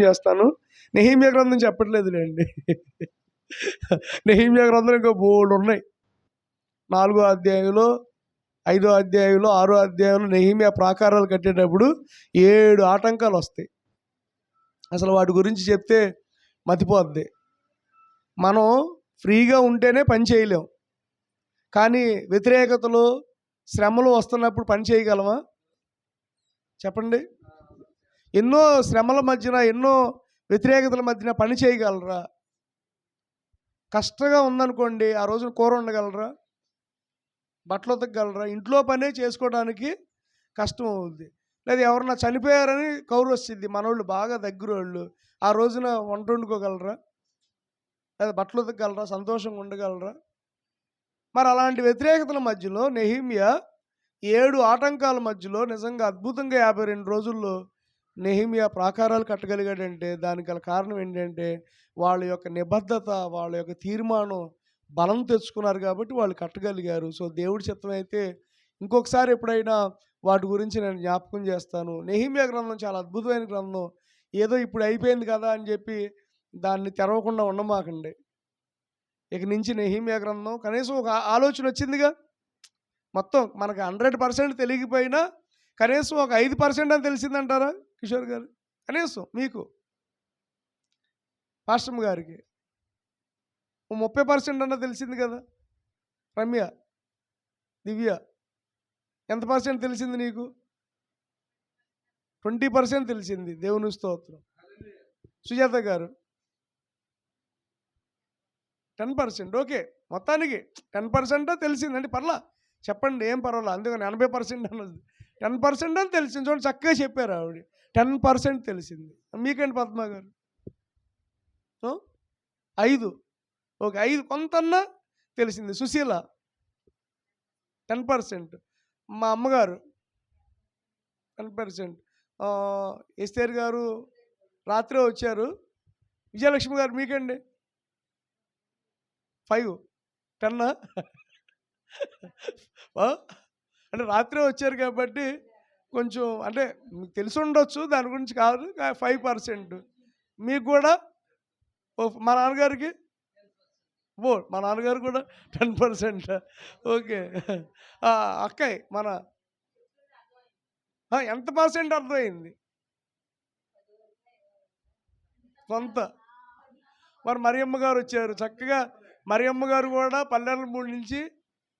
చేస్తాను. నెహెమ్యా గ్రంథం చెప్పట్లేదులేండి. నెహెమ్యా గ్రంథం ఇంకా బోలెడున్నాయి. 4 అధ్యాయంలో, 5 అధ్యాయంలో, 6 అధ్యాయంలో నెహెమ్యా ప్రాకారాలు కట్టేటప్పుడు 7 ఆటంకాలొస్తాయి. అసలు వాటి గురించి చెప్తే మతిపోద్ది. మనం ఫ్రీగా ఉంటేనే పని చేయలేం. కానీ వ్యతిరేకతలు, శ్రమలు వస్తున్నప్పుడు పని చేయగలమా? చెప్పండి. ఎన్నో శ్రమల మధ్యన, ఎన్నో వ్యతిరేకతల మధ్యన పని చేయగలరా? కష్టంగా ఉందనుకోండి, ఆ రోజున కూర వండగలరా? బట్టలు ఉతకగలరా? ఇంట్లో పనే చేసుకోవడానికి కష్టం అవుద్ది. లేదా ఎవరన్నా చనిపోయారని కౌరు వచ్చింది, మనోళ్ళు బాగా దగ్గరోళ్ళు, ఆ రోజున వంట వండుకోగలరా? లేదా బట్టలు ఉతకగలరా? సంతోషంగా ఉండగలరా? మరి అలాంటి వ్యతిరేకతల మధ్యలో నెహెమ్యా 7 ఆటంకాల మధ్యలో నిజంగా అద్భుతంగా 52 రోజుల్లో నెహెమ్యా ప్రాకారాలు కట్టగలిగాడంటే దానికి గల కారణం ఏంటంటే వాళ్ళ యొక్క నిబద్ధత, వాళ్ళ యొక్క తీర్మానం బలం తెచ్చుకున్నారు కాబట్టి వాళ్ళు కట్టగలిగారు. సో దేవుడి చిత్తం అయితే ఇంకొకసారి ఎప్పుడైనా వాటి గురించి నేను జ్ఞాపకం చేస్తాను. నెహెమ్యా గ్రంథం చాలా అద్భుతమైన గ్రంథం. ఏదో ఇప్పుడు అయిపోయింది కదా అని చెప్పి దాన్ని తెరవకుండా ఉండమాకండి. ఇక నుంచి నెహెమ్యా గ్రంథం కనీసం ఒక ఆలోచన వచ్చిందిగా. మొత్తం మనకు 100% తెలియకపోయినా కనీసం ఒక 5% అని తెలిసిందంటారా కిషోర్ గారు? కనీసం మీకు, పాస్టమ్ గారికి ఓ 30% అన్నా తెలిసింది కదా. రమ్య, దివ్య ఎంత పర్సెంట్ తెలిసింది నీకు? 20% తెలిసింది. దేవుని స్తోత్రం. సుజాత గారు 10%. ఓకే, మొత్తానికి 10% తెలిసిందండి. పర్లా చెప్పండి, ఏం పర్వాలేదు. అందుకని 80% అన్నది 10% అని తెలిసింది. చూడండి చక్కగా చెప్పారు ఆవిడ. 10% తెలిసింది. మీకేంటి పద్మ గారు? 5. ఓకే, 5 కొంతన్నా తెలిసింది. సుశీల 10%. మా అమ్మగారు 10%. ఎస్తేర్ గారు రాత్రే వచ్చారు. విజయలక్ష్మి గారు మీకండి 5. 10 అంటే రాత్రే వచ్చారు కాబట్టి కొంచెం అంటే మీకు తెలిసి ఉండొచ్చు, దాని గురించి కాదు. 5%. మీకు కూడా మా నాన్నగారికి మా నాన్నగారు కూడా 10%. ఓకే. అక్కయ్య మన ఎంత పర్సెంట్ అర్థమైంది? కొంత. మరి మరియమ్మ గారు వచ్చారు చక్కగా. మరియమ్మ గారు కూడా పల్లెల మూడు నుంచి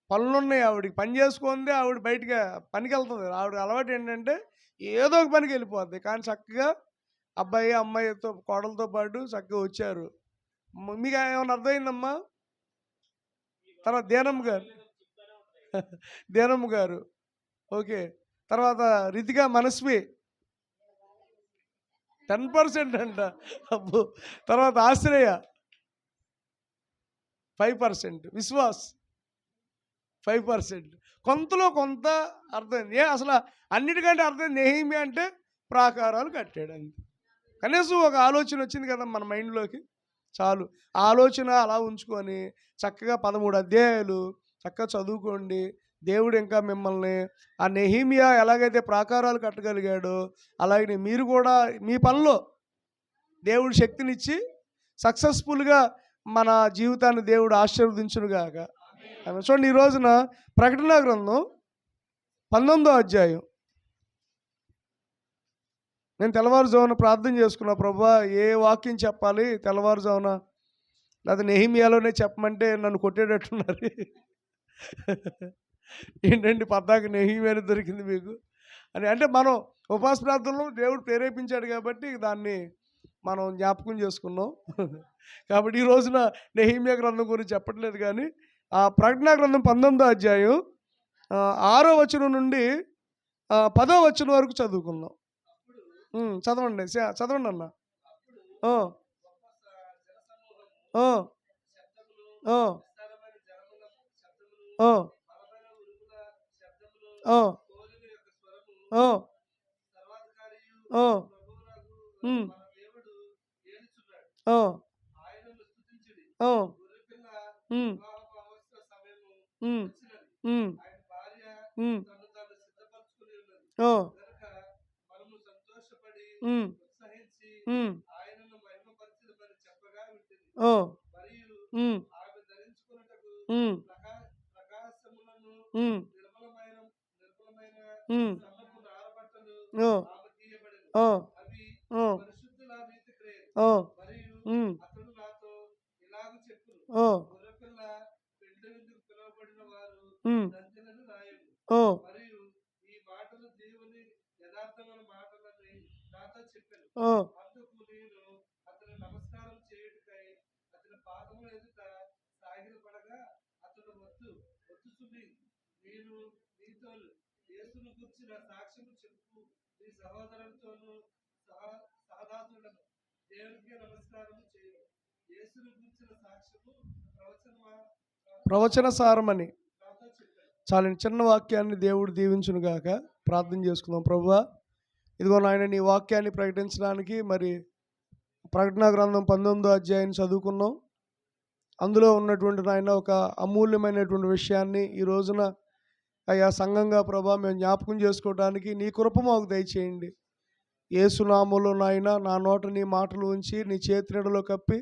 పనులున్నాయి ఆవిడకి, పని చేసుకుంది. ఆవిడ బయటకి పనికి వెళ్తుంది. ఆవిడ అలవాటు ఏంటంటే ఏదో ఒక పనికి వెళ్ళిపోద్ది. కానీ చక్కగా అబ్బాయి అమ్మాయితో కోడలతో పాటు చక్కగా వచ్చారు. మీకు ఏమైనా అర్థమైందమ్మా? తర్వాత దేనమ్మ గారు ఓకే. తర్వాత రితిక మనస్వి 10% అంట. అబ్బో. తర్వాత ఆశ్రయ 5%. విశ్వాస్ 5%. కొంతలో కొంత అర్థమైంది. అసలు అన్నిటికంటే అర్థం నెహెమ్యా అంటే ప్రాకారాలు కట్టాడు అంతే. కనీసం ఒక ఆలోచన వచ్చింది కదా మన మైండ్లోకి, చాలు. ఆ ఆలోచన అలా ఉంచుకొని చక్కగా 13 అధ్యాయాలు చక్కగా చదువుకోండి. దేవుడు ఇంకా మిమ్మల్ని ఆ నెహెమ్యా ఎలాగైతే ప్రాకారాలు కట్టగలిగాడో అలాగే మీరు కూడా మీ పనిలో దేవుడు శక్తినిచ్చి సక్సెస్ఫుల్గా మన జీవితాన్ని దేవుడు ఆశీర్వదించునుగాక. చూడండి, ఈ రోజున ప్రకటన గ్రంథం 19వ అధ్యాయం. నేను తెల్లవారుజామున ప్రార్థన చేసుకున్నా, ప్రభువా ఏ వాక్యం చెప్పాలి తెల్లవారుజామున, లేదా నెహెమ్యాలోనే చెప్పమంటే నన్ను కొట్టేటట్టున్నారు. ఏంటండి పద్దాక నెహెమ్యానే దొరికింది మీకు అని. అంటే మనం ఉపవాస ప్రార్థనలో దేవుడు ప్రేరేపించాడు కాబట్టి దాన్ని మనం జ్ఞాపకం చేసుకున్నాం. కాబట్టి ఈ రోజున నెహెమ్యా గ్రంథం గురించి చెప్పట్లేదు, కానీ ఆ ప్రకటన గ్రంథం 19వ అధ్యాయం 6వ వచనం నుండి 10వ వచనం వరకు చదువుకుందాం. చదవండి చదవండి అన్న. ఉమ్, ఓ, ఉమ్, ఉమ్, ఉమ్, ఉమ్, ఓ, ఓ, ఓ, ఓ, ఉమ్, ఓ, ఉమ్, ఓ, ఓ, ప్రవచన సారమని. చాలా చిన్న వాక్యాన్ని దేవుడు దీవించును గాక. ప్రార్థన చేసుకుందాం. ప్రభువా, ఇదిగో నాయన, నీ వాక్యాన్ని ప్రకటించడానికి మరి ప్రకటన గ్రంథం 19వ అధ్యాయం చదువుకున్నాం. అందులో ఉన్నటువంటి నాయన ఒక అమూల్యమైనటువంటి విషయాన్ని ఈ రోజున అయ్యా సంఘంగా ప్రభా మేము జ్ఞాపకం చేసుకోవడానికి నీ కృప మాకు దయచేయండి. యేసునామములో నాయన నా నోట నీ మాటలు ఉంచి నీ చేతి నీడలో కప్పి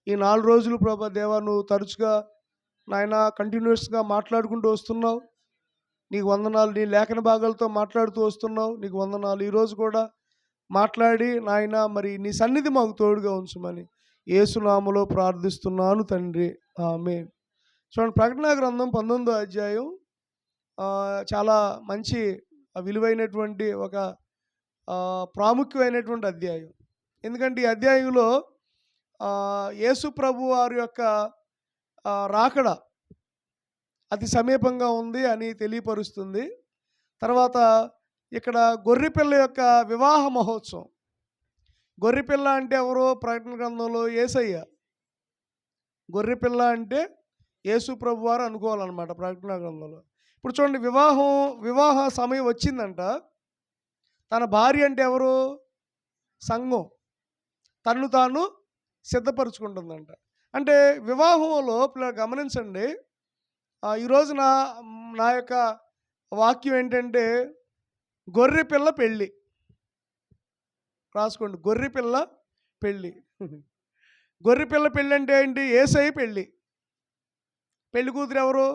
ఈ 4 రోజులు ప్రభా దేవా నువ్వు తరచుగా నాయన కంటిన్యూస్గా మాట్లాడుకుంటూ వస్తున్నావు. నీకు వందనాలు. నీ లేఖన భాగాలతో మాట్లాడుతూ వస్తున్నావు. నీకు వందనాలు. ఈరోజు కూడా మాట్లాడి నాయన మరి నీ సన్నిధి మాకు తోడుగా ఉంచమని యేసునామములో ప్రార్థిస్తున్నాను తండ్రి. ఆమేన్. చూడండి, ప్రకటన గ్రంథం 19వ అధ్యాయం చాలా మంచి విలువైనటువంటి ఒక ప్రాముఖ్యమైనటువంటి అధ్యాయం. ఎందుకంటే ఈ అధ్యాయంలో యేసు ప్రభు వారి యొక్క రాకడ అతి సమీపంగా ఉంది అని తెలియపరుస్తుంది. తర్వాత ఇక్కడ గొర్రెపిల్ల యొక్క వివాహ మహోత్సవం. గొర్రెపిల్ల అంటే ఎవరో ప్రకటన గ్రంథంలో యేసయ్య. గొర్రెపిల్ల అంటే యేసు ప్రభు వారు అనుకోవాలన్నమాట ప్రకటన గ్రంథంలో. ఇప్పుడు చూడండి, వివాహ సమయం వచ్చిందంట. తన భార్య అంటే ఎవరు? సంఘం. తన్ను తాను సిద్ధపరచుకుంటుందంట. అంటే వివాహంలో గమనించండి, ఈరోజు నా యొక్క వాక్యం ఏంటంటే గొర్రెపిల్ల పెళ్ళి. రాసుకోండి, గొర్రెపిల్ల పెళ్ళి. గొర్రెపిల్ల పెళ్ళి అంటే ఏంటి? యేసయ్య పెళ్ళి. పెళ్లి కూతురు ఎవరు?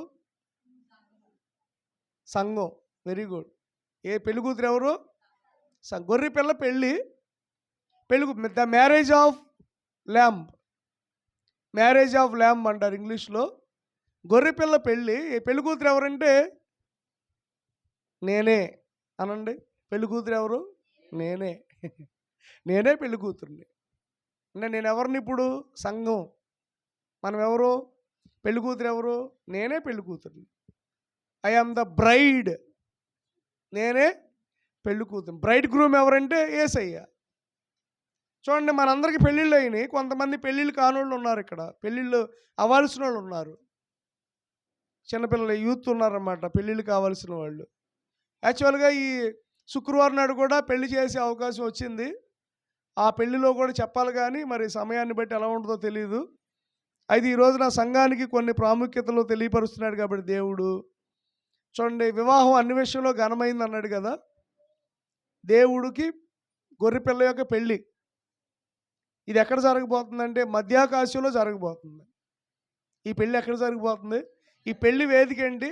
సంఘం. Very good. పెళ్లి కూతురు ఎవరు? గొర్రెపిల్ల పెళ్ళి. The marriage of lamb. Marriage of lamb అంటారు ఇంగ్లీష్లో. గొర్రెపిల్ల పెళ్ళి. పెళ్లి కూతురు ఎవరంటే నేనే అనండి. పెళ్లి కూతురు ఎవరు? నేనే. నేనే పెళ్లి కూతుర్ని. అంటే నేను ఎవరిని ఇప్పుడు? సంఘం. మనం ఎవరు? పెళ్లి కూతురు ఎవరు? నేనే పెళ్లి కూతుర్ని. I am the bride. నేనే పెళ్లి కూతురు. బ్రైడ్ గ్రూమ్ ఎవరంటే యేసయ్య. చూడండి, మనందరికీ పెళ్ళిళ్ళు అయినాయి. కొంతమంది పెళ్ళిళ్ళు కానోళ్ళు ఉన్నారు. ఇక్కడ పెళ్ళిళ్ళు అవ్వాల్సిన వాళ్ళు ఉన్నారు. చిన్నపిల్లలు, యూత్ ఉన్నారన్నమాట పెళ్ళిళ్ళు కావాల్సిన వాళ్ళు. యాక్చువల్గా ఈ శుక్రవారం నాడు కూడా పెళ్లి చేసే అవకాశం వచ్చింది. ఆ పెళ్లిలో కూడా చెప్పాలి, కానీ మరి సమయాన్ని బట్టి ఎలా ఉంటుందో తెలియదు. అయితే ఈరోజు నా సంఘానికి కొన్ని ప్రాముఖ్యతలు తెలియపరుస్తున్నాడు కాబట్టి దేవుడు. చూడండి, వివాహం అన్ని విషయంలో ఘనమైంది అన్నాడు కదా. దేవుడికి గొర్రెపిల్ల యొక్క పెళ్ళి ఇది ఎక్కడ జరగబోతుందంటే మధ్యాకాశంలో జరగబోతుంది. ఈ పెళ్ళి ఎక్కడ జరగబోతుంది? ఈ పెళ్లి వేదిక ఏంటి?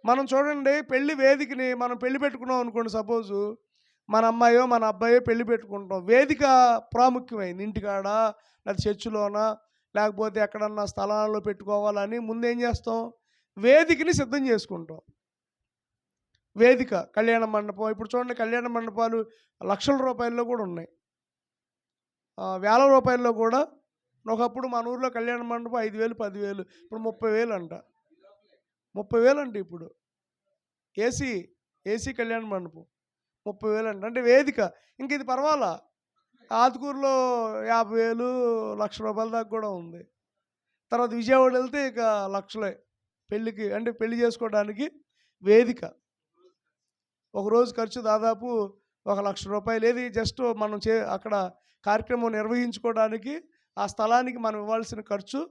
మనం చూడండి, పెళ్లి వేదికని మనం పెళ్లి పెట్టుకున్నాం అనుకోండి. సపోజు మన అమ్మాయో మన అబ్బాయో పెళ్లి పెట్టుకుంటాం. వేదిక ప్రాముఖ్యమైంది. ఇంటికాడ లేదా చర్చిలోన లేకపోతే ఎక్కడన్నా స్థలాల్లో పెట్టుకోవాలని ముందేం చేస్తాం? వేదికని సిద్ధం చేసుకుంటాం. వేదిక, కళ్యాణ మండపం. ఇప్పుడు చూడండి, కళ్యాణ మండపాలు లక్షల రూపాయల్లో కూడా ఉన్నాయి, వేల రూపాయల్లో కూడా. ఒకప్పుడు మన ఊర్లో కళ్యాణ మండపం 5,000 10,000, ఇప్పుడు 30,000 అంట. 30,000 అంట ఇప్పుడు. ఏసీ కళ్యాణ మండపం 30,000 అంట. అంటే వేదిక. ఇంక ఇది పర్వాలా, ఆతుకూరులో 50,000 1,00,000 దాకా కూడా ఉంది. తర్వాత విజయవాడ వెళ్తే ఇక లక్షలే పెళ్ళికి, అంటే పెళ్లి చేసుకోవడానికి వేదిక. ఒకరోజు ఖర్చు దాదాపు 1,00,000 ఏది జస్ట్ మనం అక్కడ కార్యక్రమం నిర్వహించుకోవడానికి ఆ స్థలానికి మనం ఇవ్వాల్సిన ఖర్చు రూ.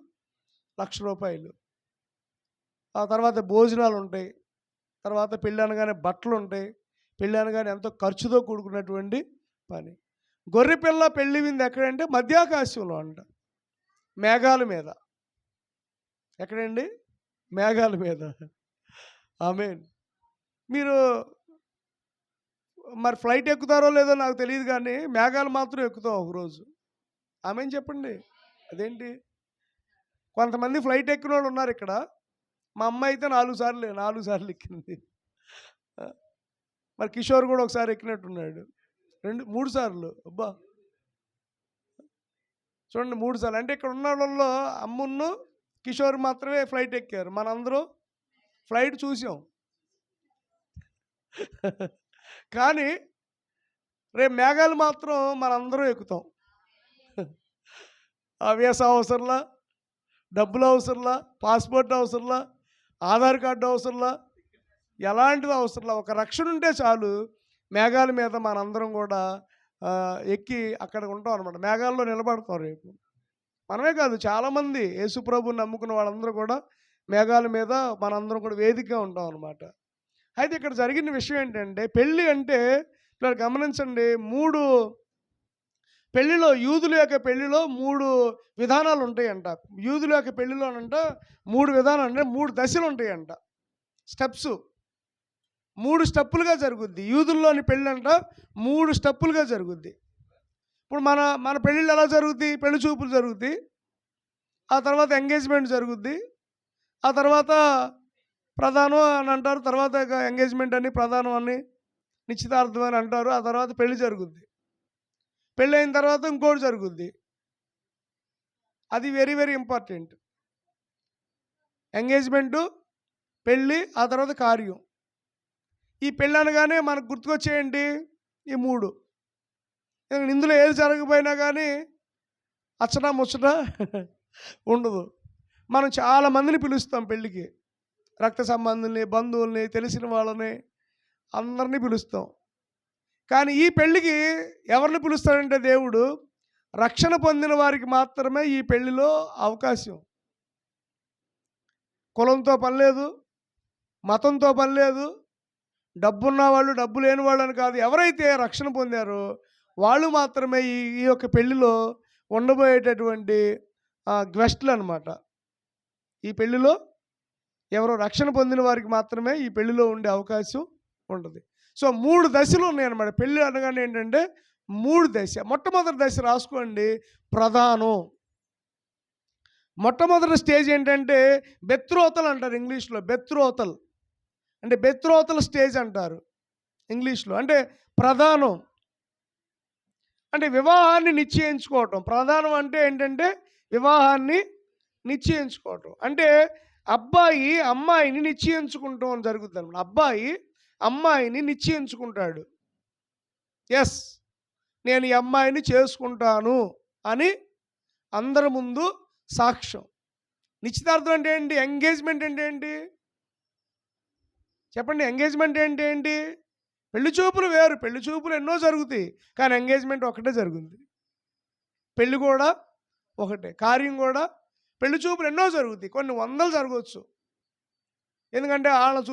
1,00,000. ఆ తర్వాత భోజనాలు ఉంటాయి. తర్వాత పెళ్ళి అనగానే బట్టలు ఉంటాయి. పెళ్ళి అనగానే ఎంతో ఖర్చుతో కూడుకున్నటువంటి పని. గొర్రెపిల్ల పెళ్లి విందు ఎక్కడంటే మధ్యాకాశంలో అంట, మేఘాల మీద. ఎక్కడండి? మేఘాల మీద. ఆమేన్. మీరు మరి ఫ్లైట్ ఎక్కుతారో లేదో నాకు తెలియదు కానీ మేఘాలు మాత్రం ఎక్కుతాం ఒకరోజు. ఆమేన్ చెప్పండి. అదేంటి, కొంతమంది ఫ్లైట్ ఎక్కిన వాళ్ళు ఉన్నారు ఇక్కడ. మా అమ్మ అయితే 4 సార్లు ఎక్కింది. మరి కిషోర్ కూడా ఒకసారి ఎక్కినట్టున్నాడు. 3 సార్లు. అబ్బా చూడండి, 3 సార్లు. అంటే ఇక్కడ ఉన్న వాళ్ళలో అమ్మును కిషోర్ మాత్రమే ఫ్లైట్ ఎక్కారు. మనందరూ ఫ్లైట్ చూసాం. కానీ రేపు మేఘాలు మాత్రం మనందరం ఎక్కుతాం. ఆ వీసా అవసరంలా, డబ్బులు అవసరంలా, పాస్పోర్ట్ అవసరంలా, ఆధార్ కార్డు అవసరంలా, ఎలాంటిది అవసరంలా. ఒక రక్షణ ఉంటే చాలు, మేఘాల మీద మనందరం కూడా ఎక్కి అక్కడ ఉంటాం అనమాట. మేఘాల్లో నిలబడతాం రేపు. మనమే కాదు, చాలామంది యేసుప్రభుని నమ్ముకున్న వాళ్ళందరూ కూడా మేఘాల మీద మనందరం కూడా వేదికగా ఉంటాం అనమాట. అయితే ఇక్కడ జరిగిన విషయం ఏంటంటే, పెళ్ళి అంటే ఇక్కడ గమనించండి, 3 పెళ్ళిలో, యూదుల యొక్క పెళ్ళిలో 3 విధానాలు ఉంటాయంట. యూదుల యొక్క పెళ్ళిలోనంట 3 విధానాలు, అంటే 3 దశలు ఉంటాయంట, స్టెప్స్. 3 స్టెప్పులుగా జరుగుద్ది. యూదుల్లోని పెళ్ళి అంట 3 స్టెప్పులుగా జరుగుద్ది. ఇప్పుడు మన పెళ్ళిళ్ళు ఎలా జరుగుద్ది? పెళ్లి చూపులు జరుగుద్ది, ఆ తర్వాత ఎంగేజ్మెంట్ జరుగుద్ది, ఆ తర్వాత ప్రధానం అని అంటారు, తర్వాత ఎంగేజ్మెంట్ అని, ప్రధానం అని, నిశ్చితార్థం అని అంటారు, ఆ తర్వాత పెళ్లి జరుగుద్ది. పెళ్ళి అయిన తర్వాత ఇంకోటి జరుగుద్ది, అది వెరీ వెరీ ఇంపార్టెంట్. ఎంగేజ్మెంటు, పెళ్ళి, ఆ తర్వాత కార్యం. ఈ పెళ్ళి అనగానే మనకు గుర్తుకొచ్చేయండి ఈ 3. ఇందులో ఏది జరగకపోయినా కానీ అచ్చట ముచ్చట ఉండదు. మనం చాలామందిని పిలుస్తాం పెళ్ళికి, రక్త సంబంధుల్ని, బంధువుల్ని, తెలిసిన వాళ్ళని, అందరినీ పిలుస్తాం. కానీ ఈ పెళ్ళికి ఎవరిని పిలుస్తాడంటే దేవుడు, రక్షణ పొందిన వారికి మాత్రమే ఈ పెళ్ళిలో అవకాశం. కులంతో పని లేదు, మతంతో పని లేదు, డబ్బున్న వాళ్ళు, డబ్బు లేని వాళ్ళు అని కాదు. ఎవరైతే రక్షణ పొందారో వాళ్ళు మాత్రమే ఈ యొక్క పెళ్ళిలో ఉండబోయేటటువంటి గెస్టులు అనమాట. ఈ పెళ్ళిలో ఎవరో రక్షణ పొందిన వారికి మాత్రమే ఈ పెళ్ళిలో ఉండే అవకాశం ఉంటుంది. సో 3 దశలు ఉన్నాయన్నమాట. పెళ్ళి అనగానే ఏంటంటే 3 దశ. మొట్టమొదటి దశ రాసుకోండి, ప్రధానం. మొట్టమొదటి స్టేజ్ ఏంటంటే బెత్రోతల్ అంటారు ఇంగ్లీష్లో. బెత్రోతల్ అంటే బెత్రోతల్ స్టేజ్ అంటారు ఇంగ్లీష్లో. అంటే ప్రధానం అంటే వివాహాన్ని నిశ్చయించుకోవటం. ప్రధానం అంటే ఏంటంటే వివాహాన్ని నిశ్చయించుకోవటం. అంటే అబ్బాయి అమ్మాయిని నిశ్చయించుకుంటాం జరుగుతుంది అన్నమాట. అబ్బాయి అమ్మాయిని నిశ్చయించుకుంటాడు. ఎస్, నేను ఈ అమ్మాయిని చేసుకుంటాను అని అందరి ముందు సాక్ష్యం. నిశ్చితార్థం అంటే ఏంటి? ఎంగేజ్మెంట్ అంటే ఏంటి చెప్పండి? ఎంగేజ్మెంట్ అంటే ఏంటి? పెళ్లి చూపులు వేరు, పెళ్లి చూపులు ఎన్నో జరుగుతాయి, కానీ ఎంగేజ్మెంట్ ఒకటే జరుగుతుంది. పెళ్ళి కూడా ఒకటే, కార్యం కూడా. పెళ్లి చూపులు ఎన్నో జరుగుతాయి, కొన్ని వందలు జరగవచ్చు. ఎందుకంటే వాళ్ళని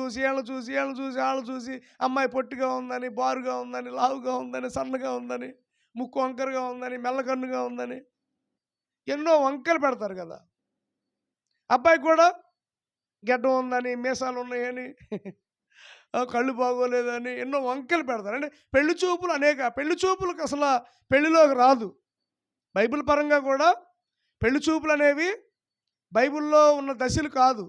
చూసి అమ్మాయి పొట్టిగా ఉందని, బారుగా ఉందని, లావుగా ఉందని, సన్నగా ఉందని, ముక్కు వంకరగా ఉందని, మెల్లకన్నుగా ఉందని ఎన్నో వంకలు పెడతారు కదా. అబ్బాయి కూడా గెడ్డం ఉందని, మీసాలు ఉన్నాయని, కళ్ళు బాగోలేదని ఎన్నో వంకలు పెడతారు. అంటే పెళ్లి చూపులు అనేక. పెళ్లి చూపులకు అసలు పెళ్లిలోకి రాదు. బైబిల్ పరంగా కూడా పెళ్లి చూపులు అనేవి బైబిల్లో ఉన్న దశలు కాదు.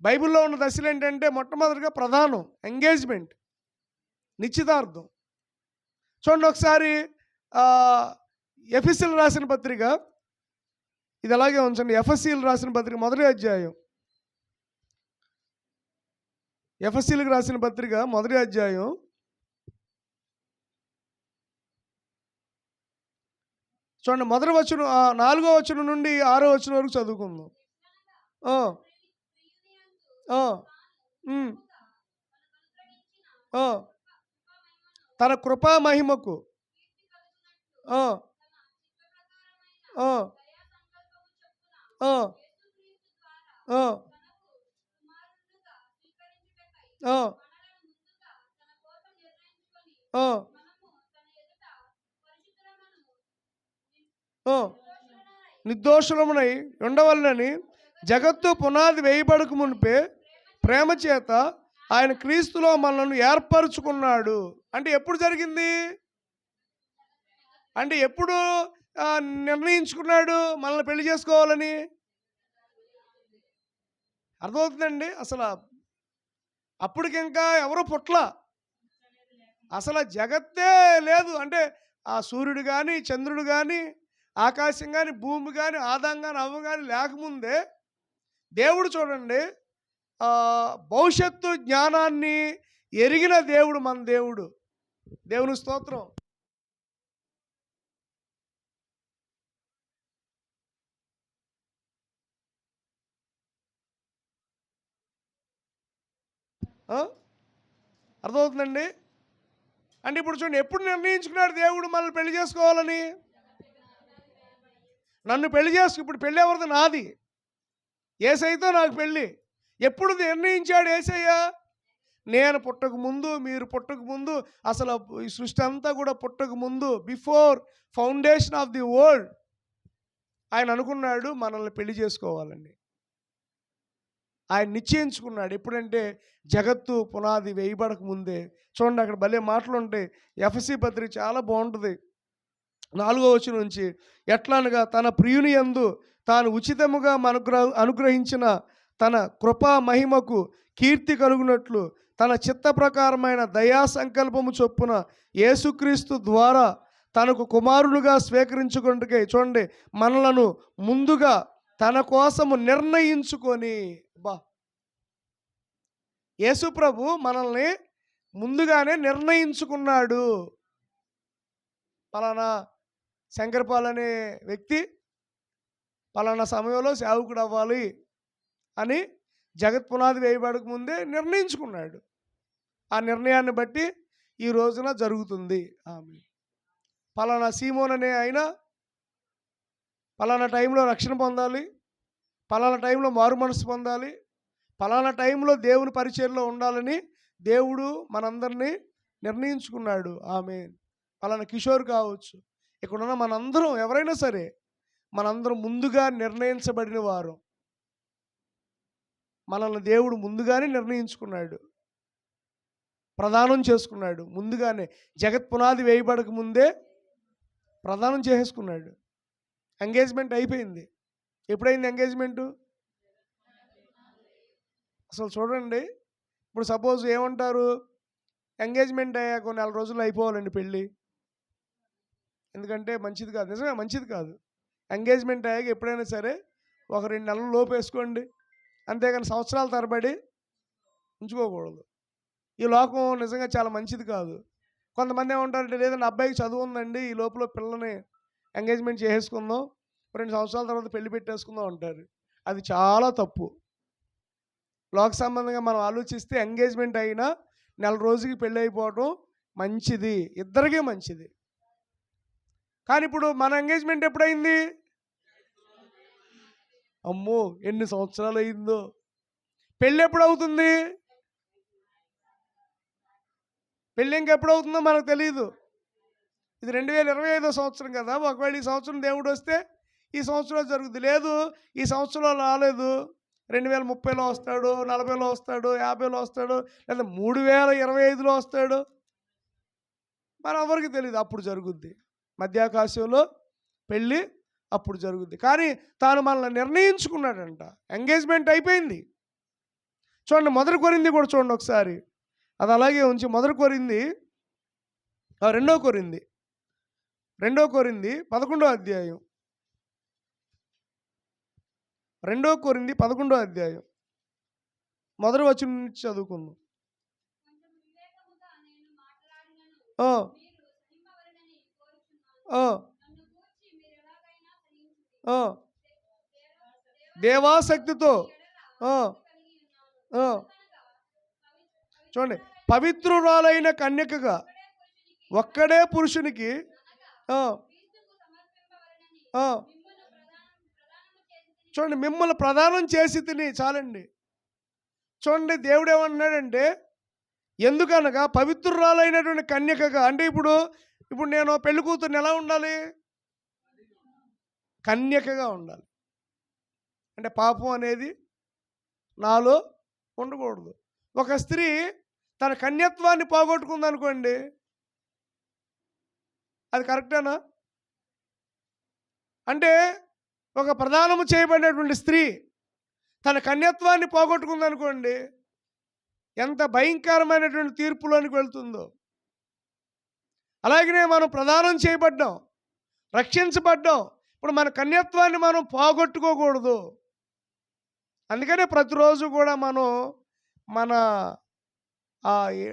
బైబిల్లో ఉన్న దశలు ఏంటంటే మొట్టమొదటిగా ప్రధానం, ఎంగేజ్మెంట్, నిశ్చితార్థం. చూడండి ఒకసారి ఎఫెసీయులకు రాసిన పత్రిక, ఇది అలాగే ఉంచండి. ఎఫెసీయులకు రాసిన పత్రిక మొదటి అధ్యాయం. ఎఫెసీయులకు రాసిన పత్రిక మొదటి అధ్యాయం చూడండి. మొదటి వచనం 4వ వచనం నుండి 6వ వచనం వరకు చదువుకుందాం. తన కృపా మహిమకు ఆ, నిర్దోషులమునై ఉండవలనని జగత్తు పునాది వేయబడక మునిపే ప్రేమ చేత ఆయన క్రీస్తులో మనల్ని ఏర్పరచుకున్నాడు. అంటే ఎప్పుడు జరిగింది? అంటే ఎప్పుడు ఆ, నిర్ణయించుకున్నాడు మనల్ని పెళ్లి చేసుకోవాలని? అర్థమవుతుందండి? అసలు అప్పటికింకా ఎవరు పుట్ల, అసలు జగత్తే లేదు. అంటే ఆ సూర్యుడు కానీ, చంద్రుడు కానీ, ఆకాశం కానీ, భూమి కానీ, ఆదాం కానీ, అవ్వ కానీ లేకముందే దేవుడు చూడండి, భవిష్యత్తు జ్ఞానాన్ని ఎరిగిన దేవుడు మన దేవుడు. దేవుని స్తోత్రం. ఆ? అర్థమవుతుందండి? అంటే ఇప్పుడు చూడండి, ఎప్పుడు నిర్ణయించుకున్నాడు దేవుడు మనల్ని పెళ్లి చేసుకోవాలని? నన్ను పెళ్లి ఇప్పుడు పెళ్ళి ఎవరిది? నాది. యేసయ్యతో నాకు పెళ్ళి. ఎప్పుడు నిర్ణయించాడు యేసయ్య? నేను పుట్టక ముందు, మీరు పుట్టక ముందు, అసలు ఈ సృష్టి అంతా కూడా పుట్టక ముందు, before foundation of the world ఆయన అనుకున్నాడు మనల్ని పెళ్లి చేసుకోవాలని. ఆయన నిశ్చయించుకున్నాడు. ఎప్పుడంటే జగత్తు పునాది వేయబడక ముందే. చూడండి, అక్కడ భలే మాటలు ఉంటాయి. ఎఫెసీ పత్రిక చాలా బాగుంటుంది. 4వ వచనం నుంచి, ఎట్లా అనగా తన ప్రియుని యందు తాను ఉచితముగా అనుగ్రహించిన తన కృపా మహిమకు కీర్తి కలుగునట్లు తన చిత్త ప్రకారమైన దయా సంకల్పము చొప్పున యేసుక్రీస్తు ద్వారా తనకు కుమారులుగా స్వీకరించుకుంటుకై, చూడండి, మనలను ముందుగా తన కోసము నిర్ణయించుకొని. యేసు ప్రభు మనల్ని ముందుగానే నిర్ణయించుకున్నాడు. పలానా శంకరపాల్ అనే వ్యక్తి పలానా సమయంలో సేవకుడు అవ్వాలి అని జగత్ పునాది వేయబడక ముందే నిర్ణయించుకున్నాడు. ఆ నిర్ణయాన్ని బట్టి ఈ రోజున జరుగుతుంది. ఆమె పలానా సీమోన్ అనే ఆయన పలానా టైంలో రక్షణ పొందాలి, పలానా టైంలో మారు మనసు పొందాలి, పలానా టైంలో దేవుని పరిచర్యలో ఉండాలని దేవుడు మనందరినీ నిర్ణయించుకున్నాడు. ఆమె పలానా కిషోర్ కావచ్చు, ఇక్కడున్న మనందరం ఎవరైనా సరే మనందరం ముందుగా నిర్ణయించబడిన వారు. మనల్ని దేవుడు ముందుగానే నిర్ణయించుకున్నాడు, ప్రదానం చేసుకున్నాడు. ముందుగానే జగత్ పునాది వేయబడక ముందే ప్రదానం చేసేసుకున్నాడు. ఎంగేజ్మెంట్ అయిపోయింది. ఎప్పుడైంది ఎంగేజ్మెంటు? అసలు చూడండి, ఇప్పుడు సపోజ్ ఏమంటారు, ఎంగేజ్మెంట్ అయ్యాక కొన్ని 4 రోజులు అయిపోవాలండి పెళ్ళి. ఎందుకంటే మంచిది కాదు. నిజమే, మంచిది కాదు. ఎంగేజ్మెంట్ అయ్యాక ఎప్పుడైనా సరే ఒక 2 నెలలు లోపు వేసుకోండి, అంతేగాని సంవత్సరాల తరబడి ఉంచుకోకూడదు. ఈ లోకం నిజంగా చాలా మంచిది కాదు. కొంతమంది ఏమంటారంటే, లేదంటే అబ్బాయికి చదువు ఉందండి, ఈ లోపల పిల్లని ఎంగేజ్మెంట్ చేసేసుకుందాం, 2 సంవత్సరాల తర్వాత పెళ్లి పెట్టేసుకుందాం అంటారు. అది చాలా తప్పు. లోక సంబంధంగా మనం ఆలోచిస్తే ఎంగేజ్మెంట్ అయినా 4 రోజులకి పెళ్ళి అయిపోవడం మంచిది, ఇద్దరికీ మంచిది. కానీ ఇప్పుడు మన ఎంగేజ్మెంట్ ఎప్పుడైంది? అమ్మో, ఎన్ని సంవత్సరాలు అయిందో. పెళ్ళి ఎప్పుడు అవుతుంది? పెళ్ళి ఇంకెప్పుడు అవుతుందో మనకు తెలియదు. ఇది 2025వ సంవత్సరం కదా. ఒకవేళ ఈ సంవత్సరం దేవుడు వస్తే ఈ సంవత్సరంలో జరుగుద్ది. లేదు, ఈ సంవత్సరంలో రాలేదు, 2030లో వస్తాడు, 40లో వస్తాడు, 50లో వస్తాడు, లేదా 3025లో వస్తాడు, మన ఎవరికి తెలియదు. అప్పుడు జరుగుద్ది మధ్యాకాశంలో పెళ్ళి, అప్పుడు జరుగుద్ది. కానీ తాను మనల్ని నిర్ణయించుకున్నాడంట. ఎంగేజ్మెంట్ అయిపోయింది. చూడండి, 1 కొరింథీ కూడా చూడండి ఒకసారి. అది అలాగే ఉంచి 1 కొరింథీ 2 కొరింథీ 11వ అధ్యాయం 2 కొరింథీ 11వ అధ్యాయం 1వ వచనం నుంచి చదువుకుందాం. దేవాసక్తితో చూడండి, పవిత్రురాలైన కన్యకగా ఒక్కడే పురుషునికి చూడండి మిమ్మల్ని ప్రదానం చేసి తిని. చాలండి. చూడండి, దేవుడు ఏమన్నాడంటే, ఎందుకనగా పవిత్రురాలైనటువంటి కన్యకగా. అంటే ఇప్పుడు నేను పెళ్లి కూతుర్ని ఎలా ఉండాలి? కన్యకగా ఉండాలి. అంటే పాపం అనేది నాలో ఉండకూడదు. ఒక స్త్రీ తన కన్యత్వాన్ని పోగొట్టుకుందనుకోండి, అది కరెక్టేనా? అంటే ఒక ప్రదానము చేయబడినటువంటి స్త్రీ తన కన్యత్వాన్ని పోగొట్టుకుందనుకోండి, ఎంత భయంకరమైనటువంటి తీర్పులోనికి వెళ్తుందో. అలాగనే మనం ప్రదానం చేయబడ్డాం, రక్షించబడ్డాం. ఇప్పుడు మన కన్యత్వాన్ని మనం పోగొట్టుకోకూడదు. అందుకనే ప్రతిరోజు కూడా మనం మన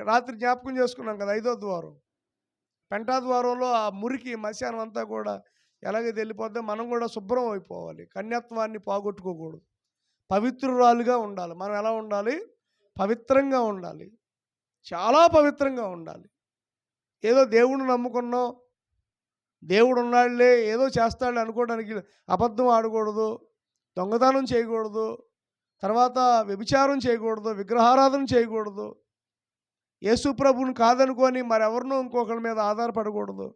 రాత్రి జ్ఞాపకం చేసుకున్నాం కదా, 5వ ద్వారం, పెంటా ద్వారంలో ఆ మురికి మశానం అంతా కూడా ఎలాగైతే వెళ్ళిపోద్దో మనం కూడా శుభ్రం అయిపోవాలి. కన్యత్వాన్ని పోగొట్టుకోకూడదు. పవిత్రురాలుగా ఉండాలి. మనం ఎలా ఉండాలి? పవిత్రంగా ఉండాలి. చాలా పవిత్రంగా ఉండాలి. ఏదో దేవుడిని నమ్ముకున్నాం, దేవుడు ఉన్నాడులే, ఏదో చేస్తాడులే అనుకోవడానికి అబద్ధం ఆడకూడదు, దొంగతనం చేయకూడదు, తర్వాత వ్యభిచారం చేయకూడదు, విగ్రహారాధన చేయకూడదు, యేసు ప్రభువుని కాదనుకొని మరెవరినో ఇంకొకరి మీద ఆధారపడకూడదు.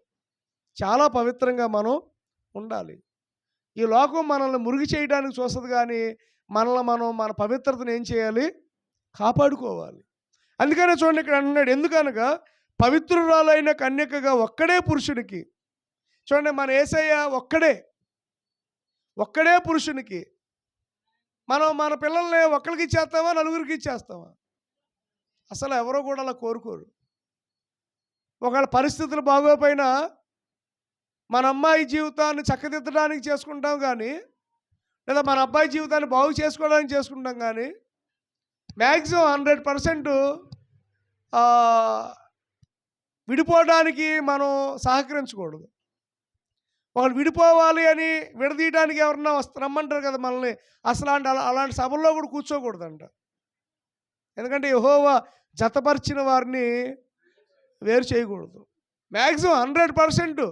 చాలా పవిత్రంగా మనం ఉండాలి. ఈ లోకం మనల్ని మురిగి చేయడానికి చూస్తుంది, కానీ మనల్ని మనం మన పవిత్రతను ఏం చేయాలి? కాపాడుకోవాలి. అందుకనే చూడండి ఇక్కడ అంటున్నాడు, ఎందుకనగా పవిత్రురాలైన కన్యకగా ఒక్కడే పురుషునికి. చూడండి, మన యేసయ్య ఒక్కడే పురుషునికి. మనం మన పిల్లల్ని ఒక్కరికి ఇచ్చేస్తామా, నలుగురికి ఇచ్చేస్తామా? అసలు ఎవరో కూడా అలా కోరుకోరు. ఒకవేళ పరిస్థితులు బాగోపోయినా మన అమ్మాయి జీవితాన్ని చక్కదిద్దడానికి చేసుకుంటాం, కానీ లేదా మన అబ్బాయి జీవితాన్ని బాగు చేసుకోవడానికి చేసుకుంటాం, కానీ మ్యాక్సిమం 100% విడిపోవడానికి మనం సహకరించకూడదు. వాళ్ళు విడిపోవాలి అని విడదీయడానికి ఎవరన్నా రమ్మంటారు కదా మనల్ని, అలాంటి సభల్లో కూడా కూర్చోకూడదంట. ఎందుకంటే యెహోవా జతపరిచిన వారిని వేరు చేయకూడదు. మ్యాక్సిమం 100%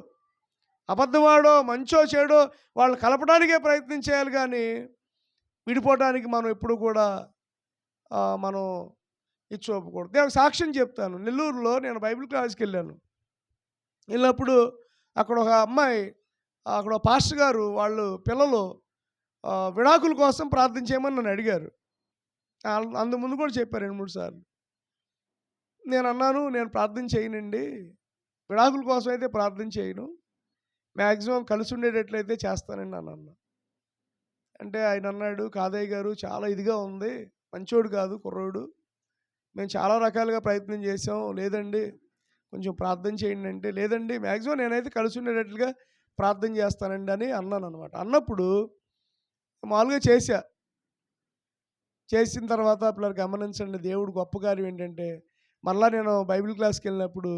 అబద్ధవాడో మంచో చెడో వాళ్ళు కలపడానికే ప్రయత్నం చేయాలి, కానీ విడిపోవడానికి మనం ఎప్పుడు కూడా మనం ఇచ్చోపకూడదు. నేను ఒక సాక్ష్యం చెప్తాను. నెల్లూరులో నేను బైబిల్ క్లాస్కి వెళ్ళినప్పుడు అక్కడ ఒక అమ్మాయి, అక్కడ పాస్టర్ గారు వాళ్ళు పిల్లలు విడాకుల కోసం ప్రార్థన చేయమని నన్ను అడిగారు. అంతకుముందు కూడా చెప్పారు 2-3 సార్లు. నేను అన్నాను, నేను ప్రార్థన చేయనండి, విడాకుల కోసం అయితే ప్రార్థన చేయను, మ్యాక్సిమం కలిసి ఉండేటట్లయితే చేస్తానండి అని అన్నా. అంటే ఆయన అన్నాడు, కాదయ్య గారు చాలా ఇదిగా ఉంది, మంచోడు కాదు కుర్రోడు, మేము చాలా రకాలుగా ప్రయత్నం చేసాం, లేదండి కొంచెం ప్రార్థన చేయండి అంటే, లేదండి మ్యాక్సిమం నేనైతే కలిసి ఉండేటట్లుగా ప్రార్థన చేస్తానండి అని అన్నాను అనమాట. అన్నప్పుడు మామూలుగా చేసిన తర్వాత పిల్లలు గమనించండి, దేవుడు గొప్ప కార్యం ఏంటంటే, మళ్ళీ నేను బైబిల్ క్లాస్కి వెళ్ళినప్పుడు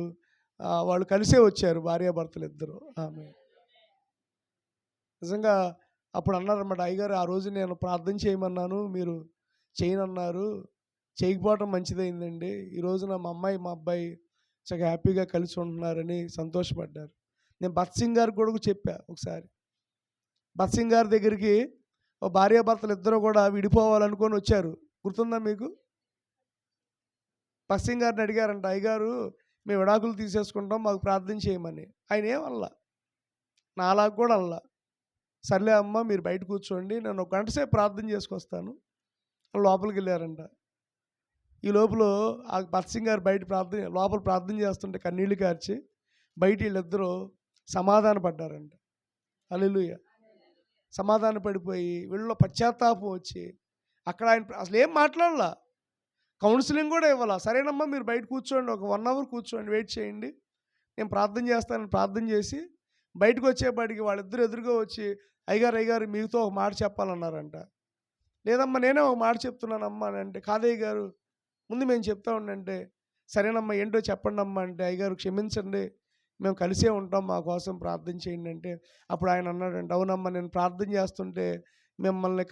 వాళ్ళు కలిసే వచ్చారు, భార్యాభర్తలు ఇద్దరు. ఆమె నిజంగా అప్పుడు అన్నారన్నమాట, అయ్యగారు ఆ రోజు నేను ప్రార్థన చేయమన్నాను, మీరు చేయనన్నారు, చేయకపోవటం మంచిదైందండి, ఈ రోజున మా అమ్మాయి మా అబ్బాయి చాలా హ్యాపీగా కలిసి ఉంటున్నారని సంతోషపడ్డారు. నేను భరత్ సింగ్ గారికి కూడా చెప్పా ఒకసారి. భరత్ సింగ్ గారి దగ్గరికి ఓ భార్యాభర్తలు ఇద్దరు కూడా విడిపోవాలనుకొని వచ్చారు, గుర్తుందా మీకు? భరత్ సింగ్ గారిని అడిగారంట, అయ్యగారు మేము విడాకులు తీసేసుకుంటాం, మాకు ప్రార్థన చేయమని. ఆయన ఏమల్లా, నాలాగా కూడా అల్లా, సర్లే అమ్మ మీరు బయట కూర్చోండి, నేను 1 గంట సేపు ప్రార్థన చేసుకొస్తాను లోపలికి వెళ్ళారంట. ఈ లోపల ఆ భరత్ సింగ్ గారు లోపల ప్రార్థన చేస్తుంటే కన్నీళ్లు కార్చి బయట వీళ్ళిద్దరూ సమాధాన పడ్డారంట. హల్లెలూయా. సమాధాన పడిపోయి వీళ్ళలో పశ్చాత్తాపం వచ్చి అక్కడ ఆయన అసలు ఏం మాట్లాడాల, కౌన్సిలింగ్ కూడా ఇవ్వాల. సరేనమ్మా మీరు బయట కూర్చోండి, ఒక 1 అవర్ కూర్చోండి, వెయిట్ చేయండి, నేను ప్రార్థన చేస్తానని ప్రార్థన చేసి బయటకు వచ్చేపాటికి వాళ్ళిద్దరు ఎదురుగా వచ్చి, అయ్యగారు మీతో ఒక మాట చెప్పాలన్నారంట. లేదమ్మా నేనే ఒక మాట చెప్తున్నానమ్మా అని అంటే, కాదయ్య గారు ముందు మేము చెప్తా ఉండంటే, సరేనమ్మా ఏంటో చెప్పండి అమ్మా అంటే, అయ్యగారు క్షమించండి, మేము కలిసే ఉంటాం, మా కోసం ప్రార్థన చేయండి అంటే, అప్పుడు ఆయన అన్నాడంట, అవునమ్మా నేను ప్రార్థన చేస్తుంటే మిమ్మల్ని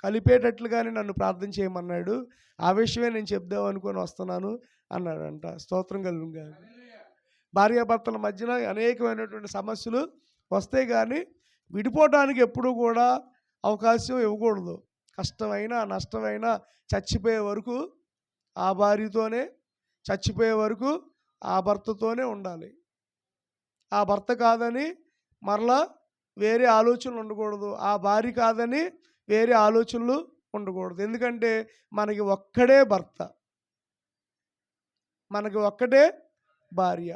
కలిపేటట్లుగానే నన్ను ప్రార్థన చేయమన్నాడు, ఆ విషయమే నేను చెప్దాం అనుకొని వస్తున్నాను అన్నాడంట. స్తోత్రం కలుగును గాక. భార్యాభర్తల మధ్యన అనేకమైనటువంటి సమస్యలు వస్తాయి, కానీ విడిపోవడానికి ఎప్పుడూ కూడా అవకాశం ఇవ్వకూడదు. కష్టమైనా నష్టమైనా చచ్చిపోయే వరకు ఆ భార్యతోనే, చచ్చిపోయే వరకు ఆ భర్తతోనే ఉండాలి. ఆ భర్త కాదని మరలా వేరే ఆలోచనలు ఉండకూడదు. ఆ భార్య కాదని వేరే ఆలోచనలు ఉండకూడదు. ఎందుకంటే మనకి ఒక్కడే భర్త, మనకి ఒక్కటే భార్య,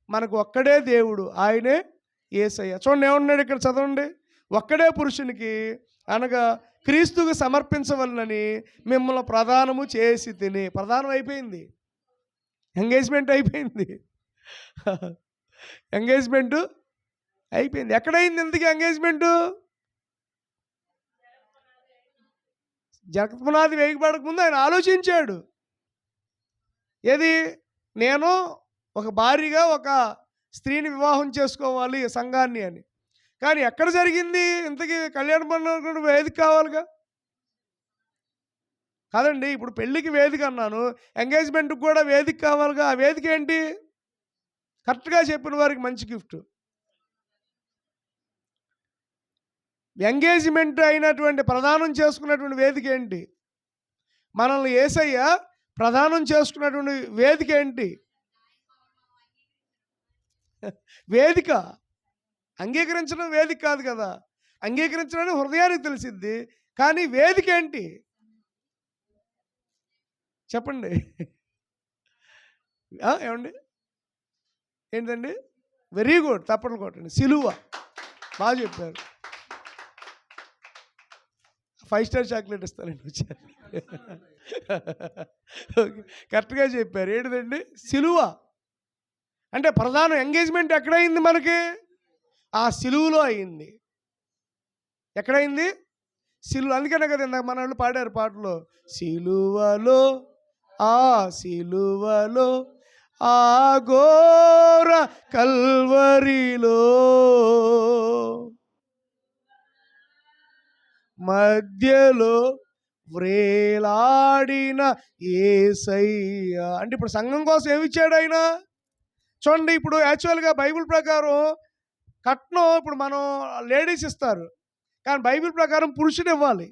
మనకు ఒక్కడే దేవుడు, ఆయనే యేసయ్య. చూడండి ఏమన్నాడు ఇక్కడ, చదవండి. ఒక్కడే పురుషునికి అనగా క్రీస్తుకు సమర్పించవలనని మిమ్మల్ని ప్రదానము చేసి తిని. ప్రదానం అయిపోయింది, ఎంగేజ్మెంట్ అయిపోయింది. ఎంగేజ్మెంట్ అయిపోయింది. ఎక్కడైంది ఎందుకు ఎంగేజ్మెంటు? జగత్పునాది వేయబడక ముందు ఆయన ఆలోచించాడు. ఏది? నేను ఒక భార్యగా ఒక స్త్రీని వివాహం చేసుకోవాలి సంఘాన్ని అని. కానీ ఎక్కడ జరిగింది ఇంతకీ? కళ్యాణ మండపం వేదిక కావాలిగా కాదండి. ఇప్పుడు పెళ్ళికి వేదిక అన్నాను, ఎంగేజ్మెంట్కి కూడా వేదిక కావాలిగా. ఆ వేదిక ఏంటి? కరెక్ట్గా చెప్పిన వారికి మంచి గిఫ్ట్. ఎంగేజ్మెంట్ అయినటువంటి ప్రదానం చేసుకున్నటువంటి వేదిక ఏంటి? మనల్ని యేసయ్య ప్రదానం చేసుకున్నటువంటి వేదిక ఏంటి? వేదిక. అంగీకరించడం వేదిక కాదు కదా. అంగీకరించడం హృదయానికి తెలిసిద్ది, కానీ వేదిక ఏంటి చెప్పండి? ఏమండి? ఏంటండి? వెరీ గుడ్, తప్పట్లు కొట్టండి. సిలువ. బాగా చెప్పారు. 5 స్టార్ చాక్లెట్ ఇస్తానండి వచ్చారు. ఓకే, కరెక్ట్గా చెప్పారు. ఏంటిదండి? సిలువ. అంటే ప్రధాన ఎంగేజ్మెంట్ ఎక్కడైంది మనకి? ఆ సిలువలో అయింది. ఎక్కడైంది? సిలువ. అందుకనే కదా ఇందాక మన వాళ్ళు పాడారు పాటలో, సిలువలో, ఆ సిలువలో, ఆ ఘోర కల్వరిలో మధ్యలో వ్రేలాడిన యేసయ్య. అంటే ఇప్పుడు సంఘం కోసం ఏమిచ్చాడు ఆయన? చూడండి, ఇప్పుడు యాక్చువల్గా బైబిల్ ప్రకారం కట్నం ఇప్పుడు మనం లేడీస్ ఇస్తారు, కానీ బైబిల్ ప్రకారం పురుషుడు ఇవ్వాలి.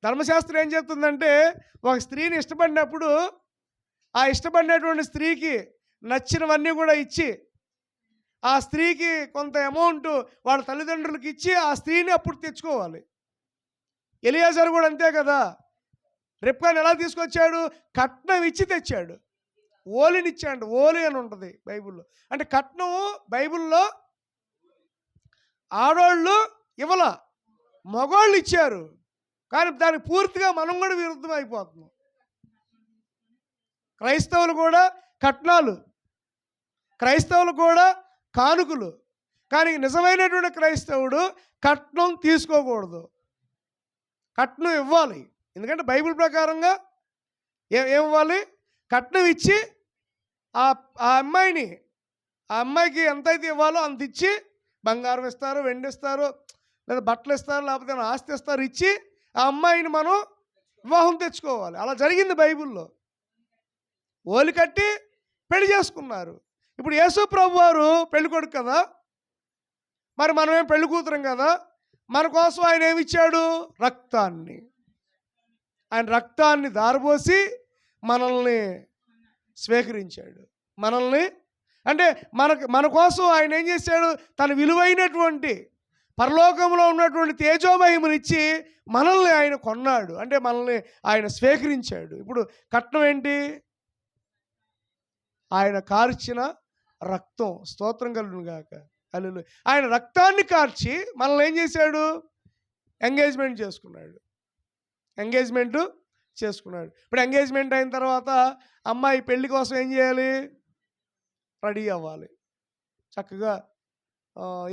ధర్మశాస్త్రం ఏం చెప్తుందంటే, ఒక స్త్రీని ఇష్టపడినప్పుడు ఆ ఇష్టపడినటువంటి స్త్రీకి నచ్చినవన్నీ కూడా ఇచ్చి, ఆ స్త్రీకి కొంత అమౌంట్ వాళ్ళ తల్లిదండ్రులకి ఇచ్చి ఆ స్త్రీని అప్పుడు తెచ్చుకోవాలి. ఎలియాజరు కూడా అంతే కదా. రిబ్కాని ఎలా తీసుకొచ్చాడు? కట్నం ఇచ్చి తెచ్చాడు. ఓలినిచ్చాడు. ఓలి అని ఉంటుంది బైబిల్లో. అంటే కట్నం బైబిల్లో ఆడవాళ్ళు ఇవ్వల, మగవాళ్ళు ఇచ్చారు. కానీ దానికి పూర్తిగా మనం కూడా విరుద్ధం అయిపోతున్నాం. క్రైస్తవులు కూడా కట్నాలు, క్రైస్తవులు కూడా కానుకలు. కానీ నిజమైనటువంటి క్రైస్తవుడు కట్నం తీసుకోకూడదు, కట్నం ఇవ్వాలి. ఎందుకంటే బైబిల్ ప్రకారంగా ఏమివ్వాలి? కట్నం ఇచ్చి ఆ అమ్మాయికి ఎంతైతే ఇవ్వాలో అంత ఇచ్చి, బంగారం ఇస్తారు, వెండి ఇస్తారు, లేదా బట్టలు ఇస్తారు, లేకపోతే ఆస్తి ఇస్తారు, ఇచ్చి ఆ అమ్మాయిని మనం వివాహం తెచ్చుకోవాలి. అలా జరిగింది బైబిల్లో. ఓలి కట్టి పెళ్లి చేసుకున్నారు. ఇప్పుడు యేసు ప్రభు వారు పెళ్లి కొడుకు కదా, మరి మనమేం పెళ్లి కూతురం కదా. మన కోసం ఆయన ఏమిచ్చాడు? రక్తాన్ని. ఆయన రక్తాన్ని దారబోసి మనల్ని స్వీకరించాడు. మనల్ని అంటే మన కోసం ఆయన ఏం చేశాడు? తన విలువైనటువంటి పరలోకంలో ఉన్నటువంటి తేజోమహిమనిచ్చి మనల్ని ఆయన కొన్నాడు. అంటే మనల్ని ఆయన స్వీకరించాడు. ఇప్పుడు కట్నం ఏంటి? ఆయన కార్చిన రక్తం. స్తోత్రం కలుగును గాక. హల్లెలూయా. ఆయన రక్తాన్ని కార్చి మనల్ని ఏం చేశాడు? ఎంగేజ్మెంట్ చేసుకున్నాడు. ఇప్పుడు ఎంగేజ్మెంట్ అయిన తర్వాత అమ్మాయి పెళ్లి కోసం ఏం చేయాలి? రెడీ అవ్వాలి. చక్కగా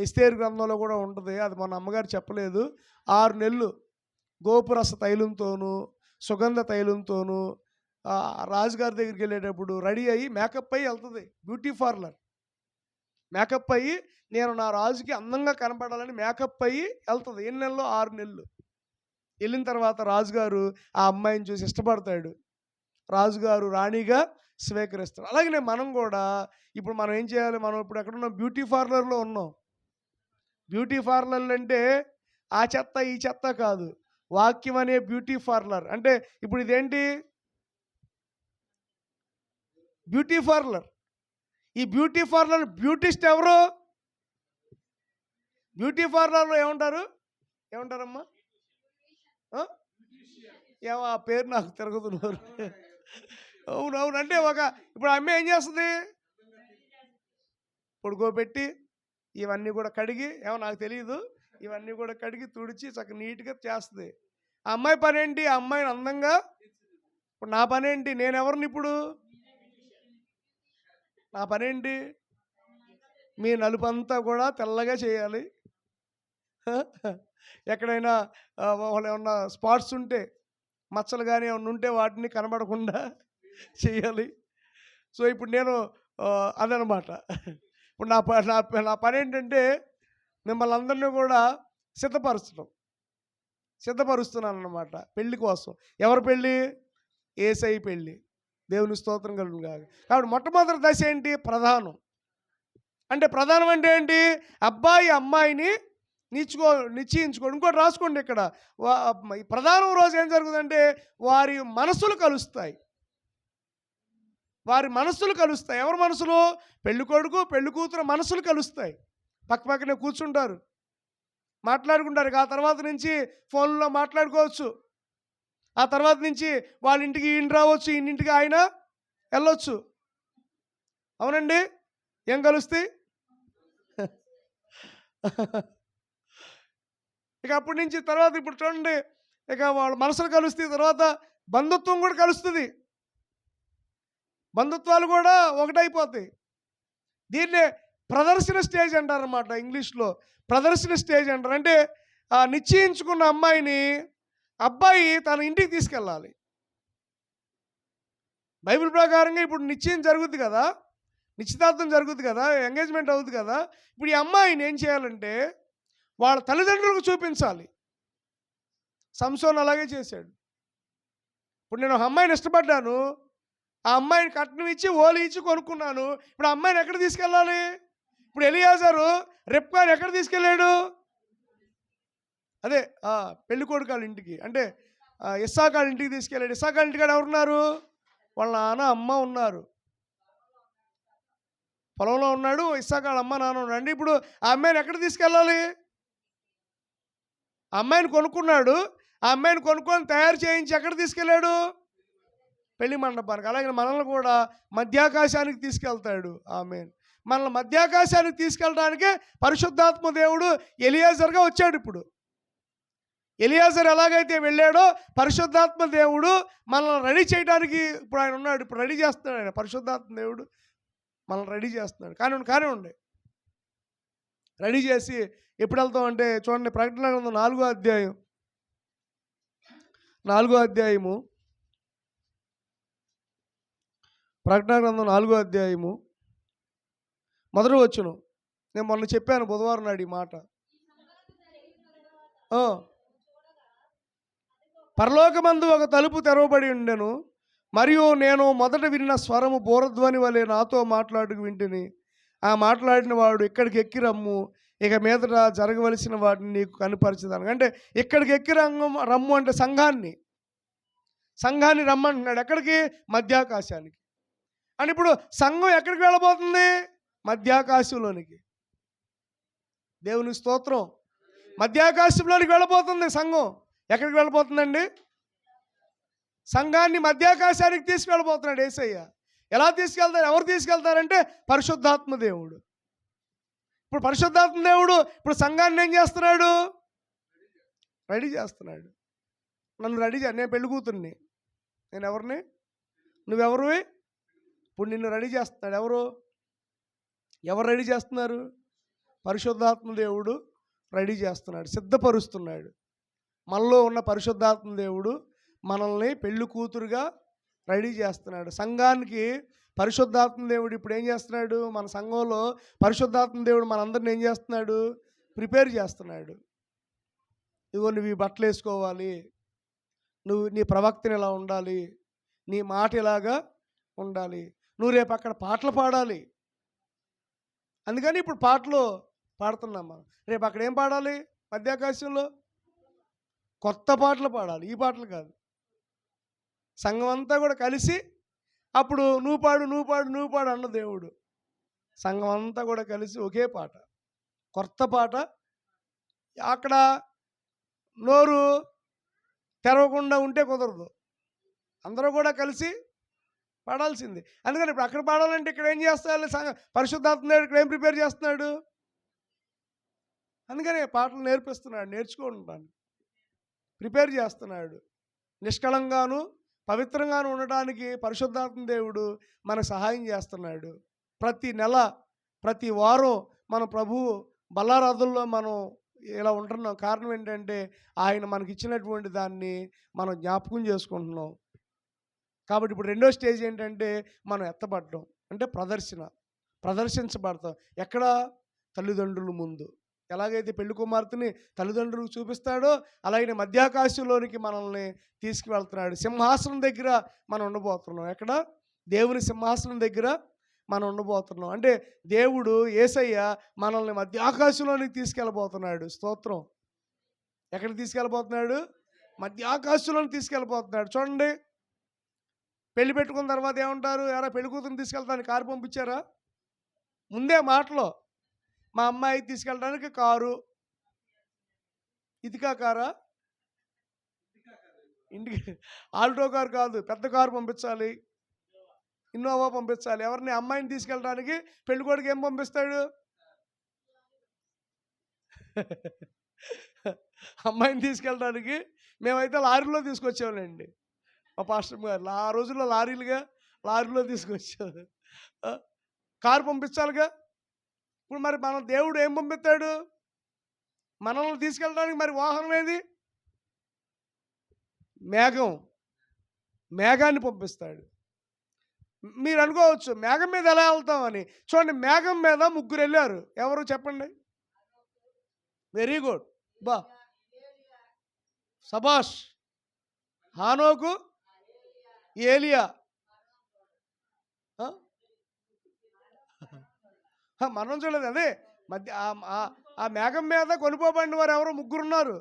ఎస్తేరు గ్రంథంలో కూడా ఉంటుంది, అది మన అమ్మగారు చెప్పలేదు. 6 నెలలు గోపురస తైలంతోనూ సుగంధ తైలంతోనూ రాజుగారి దగ్గరికి వెళ్ళేటప్పుడు రెడీ అయ్యి మేకప్ అయ్యి వెళ్తుంది. బ్యూటీ పార్లర్ మేకప్ అయ్యి, నేను నా రాజుకి అందంగా కనపడాలని మేకప్ అయ్యి వెళ్తుంది. ఎన్ని నెలలు? 6 నెలలు. వెళ్ళిన తర్వాత రాజుగారు ఆ అమ్మాయిని చూసి ఇష్టపడతాడు. రాజుగారు రాణిగా స్వీకరిస్తాడు. అలాగనే మనం కూడా ఇప్పుడు మనం ఏం చేయాలి? మనం ఇప్పుడు ఎక్కడున్నాం? బ్యూటీ పార్లర్లో ఉన్నాం. బ్యూటీ పార్లర్లు అంటే ఆ చెత్త ఈ చెత్త కాదు, వాక్యం అనే బ్యూటీ పార్లర్. అంటే ఇప్పుడు ఇదేంటి? Beauty parlour. ఈ బ్యూటీ పార్లర్ బ్యూటిస్ట్ ఎవరు? బ్యూటీ పార్లర్లో ఏమంటారమ్మా? ఆ? ఏమో ఆ పేరు నాకు తిరుగుతున్నారు. అవునవును. అంటే ఇప్పుడు అమ్మాయి ఏం చేస్తుంది? పడుకోబెట్టి ఇవన్నీ కూడా కడిగి, నాకు తెలియదు, ఇవన్నీ కూడా కడిగి తుడిచి చక్కగా నీట్గా చేస్తుంది. ఆ అమ్మాయి పనేంటి? ఆ అమ్మాయిని అందంగా. ఇప్పుడు నా పనేంటి? నేనెవరిని ఇప్పుడు? నా పనేంటి? మీ నలుపంతా కూడా తెల్లగా చేయాలి. ఎక్కడైనా వాళ్ళు ఏమన్నా స్పాట్స్ ఉంటే, మచ్చలు కానీ ఏమన్నా ఉంటే వాటిని కనబడకుండా చేయాలి. సో ఇప్పుడు నేను అదనమాట. ఇప్పుడు నా పని ఏంటంటే మిమ్మల్ని అందరినీ కూడా సిద్ధపరుస్తున్నాను అన్నమాట పెళ్లి కోసం. ఎవరి పెళ్ళి? యేసయ్య పెళ్ళి. దేవుని స్తోత్రం కలుగును గాక. కాబట్టి మొట్టమొదటి దశ ఏంటి? ప్రధానం. అంటే ప్రధానం అంటే ఏంటి? అబ్బాయి అమ్మాయిని నిశ్చయించుకోండి. ఇంకోటి రాసుకోండి ఇక్కడ. ఈ ప్రధానం రోజు ఏం జరుగుతుందంటే వారి మనసులు కలుస్తాయి. ఎవరి మనసులు? పెళ్లి కొడుకు పెళ్లి కూతురు మనసులు కలుస్తాయి. పక్కనే కూర్చుంటారు, మాట్లాడుకుంటారు. ఆ తర్వాత నుంచి ఫోన్లో మాట్లాడుకోవచ్చు. ఆ తర్వాత నుంచి వాళ్ళ ఇంటికి ఈయన రావచ్చు, ఈయనింటికి ఆయన వెళ్ళొచ్చు. అవునండి? ఏం కలుస్తాయి? ఇక అప్పటి నుంచి తర్వాత ఇప్పుడు చూడండి, ఇక వాళ్ళ మనసులు కలుస్తాయి. తర్వాత బంధుత్వం కూడా కలుస్తుంది. బంధుత్వాలు కూడా ఒకటైపోతాయి. దీన్నే ప్రదర్శన స్టేజ్ అంటారన్నమాట ఇంగ్లీష్లో. ప్రదర్శన స్టేజ్ అంటారు. అంటే నిశ్చయించుకున్న అమ్మాయిని అబ్బాయి తన ఇంటికి తీసుకెళ్ళాలి. బైబిల్ ప్రకారంగా ఇప్పుడు నిశ్చయం జరుగుద్ది కదా, నిశ్చితార్థం జరుగుద్ది కదా, ఎంగేజ్మెంట్ అవుద్ది కదా. ఇప్పుడు ఈ అమ్మాయిని ఏం చేయాలంటే వాళ్ళ తల్లిదండ్రులకు చూపించాలి. సంసోన్ అలాగే చేశాడు. ఇప్పుడు నేను ఒక అమ్మాయిని ఇష్టపడ్డాను, ఆ అమ్మాయిని కట్నం ఇచ్చి ఓలి ఇచ్చి కొనుక్కున్నాను. ఇప్పుడు ఆ అమ్మాయిని ఎక్కడ తీసుకెళ్ళాలి? ఇప్పుడు ఎలియాజరు రెప్కాని ఎక్కడ తీసుకెళ్ళాడు? అదే పెళ్లి కొడుకాళ్ళ ఇంటికి, అంటే ఇస్సాకాళ్ళ ఇంటికి తీసుకెళ్ళాడు. ఇస్సాకాళ్ళ ఇంటికాడ ఎవరున్నారు? వాళ్ళ నాన్న అమ్మ ఉన్నారు. పొలంలో ఉన్నాడు. ఇస్సాకాళ్ళ అమ్మ నాన్న ఉన్నాడు. అంటే ఇప్పుడు ఆ అమ్మాయిని ఎక్కడ తీసుకెళ్ళాలి? ఆ అమ్మాయిని కొనుక్కున్నాడు. ఆ అమ్మాయిని కొనుక్కొని తయారు చేయించి ఎక్కడ తీసుకెళ్ళాడు? పెళ్లి మండపానికి. అలాగే మనల్ని కూడా మధ్యాకాశానికి తీసుకెళ్తాడు. ఆమేన్. మనల్ని మధ్యాకాశానికి తీసుకెళ్ళడానికే పరిశుద్ధాత్మ దేవుడు ఎలియాజర్గా వచ్చాడు. ఇప్పుడు ఎలియాజర్ ఎలాగైతే వెళ్ళాడో పరిశుద్ధాత్మ దేవుడు మనల్ని రెడీ చేయడానికి ఇప్పుడు ఆయన ఉన్నాడు. ఇప్పుడు రెడీ చేస్తున్నాడు ఆయన. పరిశుద్ధాత్మ దేవుడు మనల్ని రెడీ చేస్తున్నాడు. కానివ్వండి. రెడీ చేసి ఎప్పుడు వెళ్తామంటే చూడండి, ప్రకటన గ్రంథం 4వ అధ్యాయం 4వ అధ్యాయము ప్రకటన గ్రంథం 4వ అధ్యాయము మొదటి వచనం. నేను మొన్న చెప్పాను బుధవారం నాడు ఈ మాట. పరలోకమందు ఒక తలుపు తెరవబడి ఉండెను, మరియు నేను మొదట విన్న స్వరము బూరధ్వని వలె నాతో మాట్లాడుకు వింటిని. ఆ మాట్లాడిన వాడు, ఇక్కడికి ఎక్కి రమ్ము, ఇక మీదట జరగవలసిన వాటిని నీకు కనుపరచదాను. అంటే ఇక్కడికి ఎక్కి రమ్ము అంటే సంఘాన్ని రమ్మంటున్నాడు. ఎక్కడికి? మధ్యాకాశానికి. అని ఇప్పుడు సంఘం ఎక్కడికి వెళ్ళబోతుంది? మధ్యాకాశంలోనికి. దేవుని స్తోత్రం. మధ్యాకాశంలోనికి వెళ్ళబోతుంది సంఘం. ఎక్కడికి వెళ్ళబోతుందండి? సంఘాన్ని మధ్యాకాశానికి తీసుకెళ్ళబోతున్నాడు యేసయ్య. ఎలా తీసుకెళ్తారు? ఎవరు తీసుకెళ్తారంటే పరిశుద్ధాత్మ దేవుడు. ఇప్పుడు పరిశుద్ధాత్మ దేవుడు ఇప్పుడు సంఘాన్ని ఏం చేస్తున్నాడు? రెడీ చేస్తున్నాడు. నన్ను రెడీ నేను పెళ్లి కూతుర్ని. నేను ఎవరిని? నువ్వెవరివి? ఇప్పుడు నిన్ను రెడీ చేస్తున్నాడు. ఎవరు రెడీ చేస్తున్నారు? పరిశుద్ధాత్మ దేవుడు రెడీ చేస్తున్నాడు, సిద్ధపరుస్తున్నాడు. మనలో ఉన్న పరిశుద్ధాత్మ దేవుడు మనల్ని పెళ్లి కూతురుగా రెడీ చేస్తున్నాడు. సంఘానికి పరిశుద్ధాత్మ దేవుడు ఇప్పుడు ఏం చేస్తున్నాడు? మన సంఘంలో పరిశుద్ధాత్మ దేవుడు మనందరిని ఏం చేస్తున్నాడు? ప్రిపేర్ చేస్తున్నాడు. ఇదిగో నువ్వు ఈ బట్టలు వేసుకోవాలి, నువ్వు నీ ప్రవక్తని ఇలా ఉండాలి, నీ మాట ఇలాగా ఉండాలి, నువ్వు రేపు అక్కడ పాటలు పాడాలి. అందుకని ఇప్పుడు పాటలు పాడుతున్నాం. రేపు అక్కడ ఏం పాడాలి? మధ్యాకాశంలో కొత్త పాటలు పాడాలి, ఈ పాటలు కాదు. సంఘం అంతా కూడా కలిసి అప్పుడు నువ్వు పాడు అన్న దేవుడు. సంఘం అంతా కూడా కలిసి ఒకే పాట, కొత్త పాట అక్కడ నోరు తెరవకుండా ఉంటే కుదరదు. అందరూ కూడా కలిసి పాడాల్సింది. అందుకని ఇప్పుడు అక్కడ పాడాలంటే ఇక్కడ ఏం చేస్తాడు? పరిశుద్ధాత్మ దేవుడు ఇక్కడ ఏం ప్రిపేర్ చేస్తున్నాడు? అందుకనే పాటలు నేర్పిస్తున్నాడు, నేర్చుకుంటాను, ప్రిపేర్ చేస్తున్నాడు. నిష్కళంగాను పవిత్రంగాను ఉండడానికి పరిశుద్ధాత్మ దేవుడు మనకు సహాయం చేస్తున్నాడు. ప్రతి నెల ప్రతి వారం మన ప్రభువు బల్లారాధనలో మనం ఇలా ఉంటున్నాం. కారణం ఏంటంటే ఆయన మనకి ఇచ్చినటువంటి దాన్ని మనం జ్ఞాపకం చేసుకుంటున్నాం. కాబట్టి ఇప్పుడు రెండో స్టేజ్ ఏంటంటే మనం ఎత్తబడటం, అంటే ప్రదర్శించబడతాం. ఎక్కడ? తల్లిదండ్రుల ముందు. ఎలాగైతే పెళ్లి కుమార్తెని తల్లిదండ్రులకు చూపిస్తాడో అలాగే మధ్యాకాశంలోనికి మనల్ని తీసుకువెళ్తున్నాడు. సింహాసనం దగ్గర మనం ఉండబోతున్నాం. ఎక్కడ? దేవుని సింహాసనం దగ్గర మనం ఉండబోతున్నాం. అంటే దేవుడు యేసయ్య మనల్ని మధ్యాకాశంలోనికి తీసుకెళ్ళబోతున్నాడు. స్తోత్రం. ఎక్కడికి తీసుకెళ్ళబోతున్నాడు? మధ్యాకాశంలోనికి తీసుకెళ్ళబోతున్నాడు. చూడండి, పెళ్లి పెట్టుకున్న తర్వాత ఏమంటారు? ఎవరా పెళ్లి కూతురుని తీసుకెళ్తానికి కారు పంపించారా? ముందే మాటలో మా అమ్మాయి తీసుకెళ్ళడానికి కారు. ఇదికా కారా? ఇంటికి ఆల్టో కారు కాదు, పెద్ద కారు పంపించాలి, ఇన్నోవా పంపించాలి. ఎవరిని? అమ్మాయిని తీసుకెళ్ళడానికి పెళ్ళికొడుకు ఏం పంపిస్తాడు? అమ్మాయిని తీసుకెళ్ళడానికి మేమైతే లారీలో తీసుకొచ్చాములేండి. మా పాస్టర్ గారు ఆ రోజుల్లో లారీలో తీసుకొచ్చారు. కారు పంపించాలిగా. ఇప్పుడు మరి మన దేవుడు ఏం పంపిస్తాడు? మనల్ని తీసుకెళ్ళడానికి మరి వాహనం ఏది? మేఘాన్ని పంపిస్తాడు. మీరు అనుకోవచ్చు మేఘం మీద ఎలా వెళ్తామని. చూడండి, మేఘం మీద ముగ్గురు వెళ్ళారు. ఎవరు చెప్పండి? వెరీ గుడ్, బా సబాష్. హానోకు, ఏలియా. మనం చూడలేదు. అదే మధ్య ఆ మేఘం మీద కొనుక్కోబడిన వారు ఎవరో ముగ్గురున్నారు.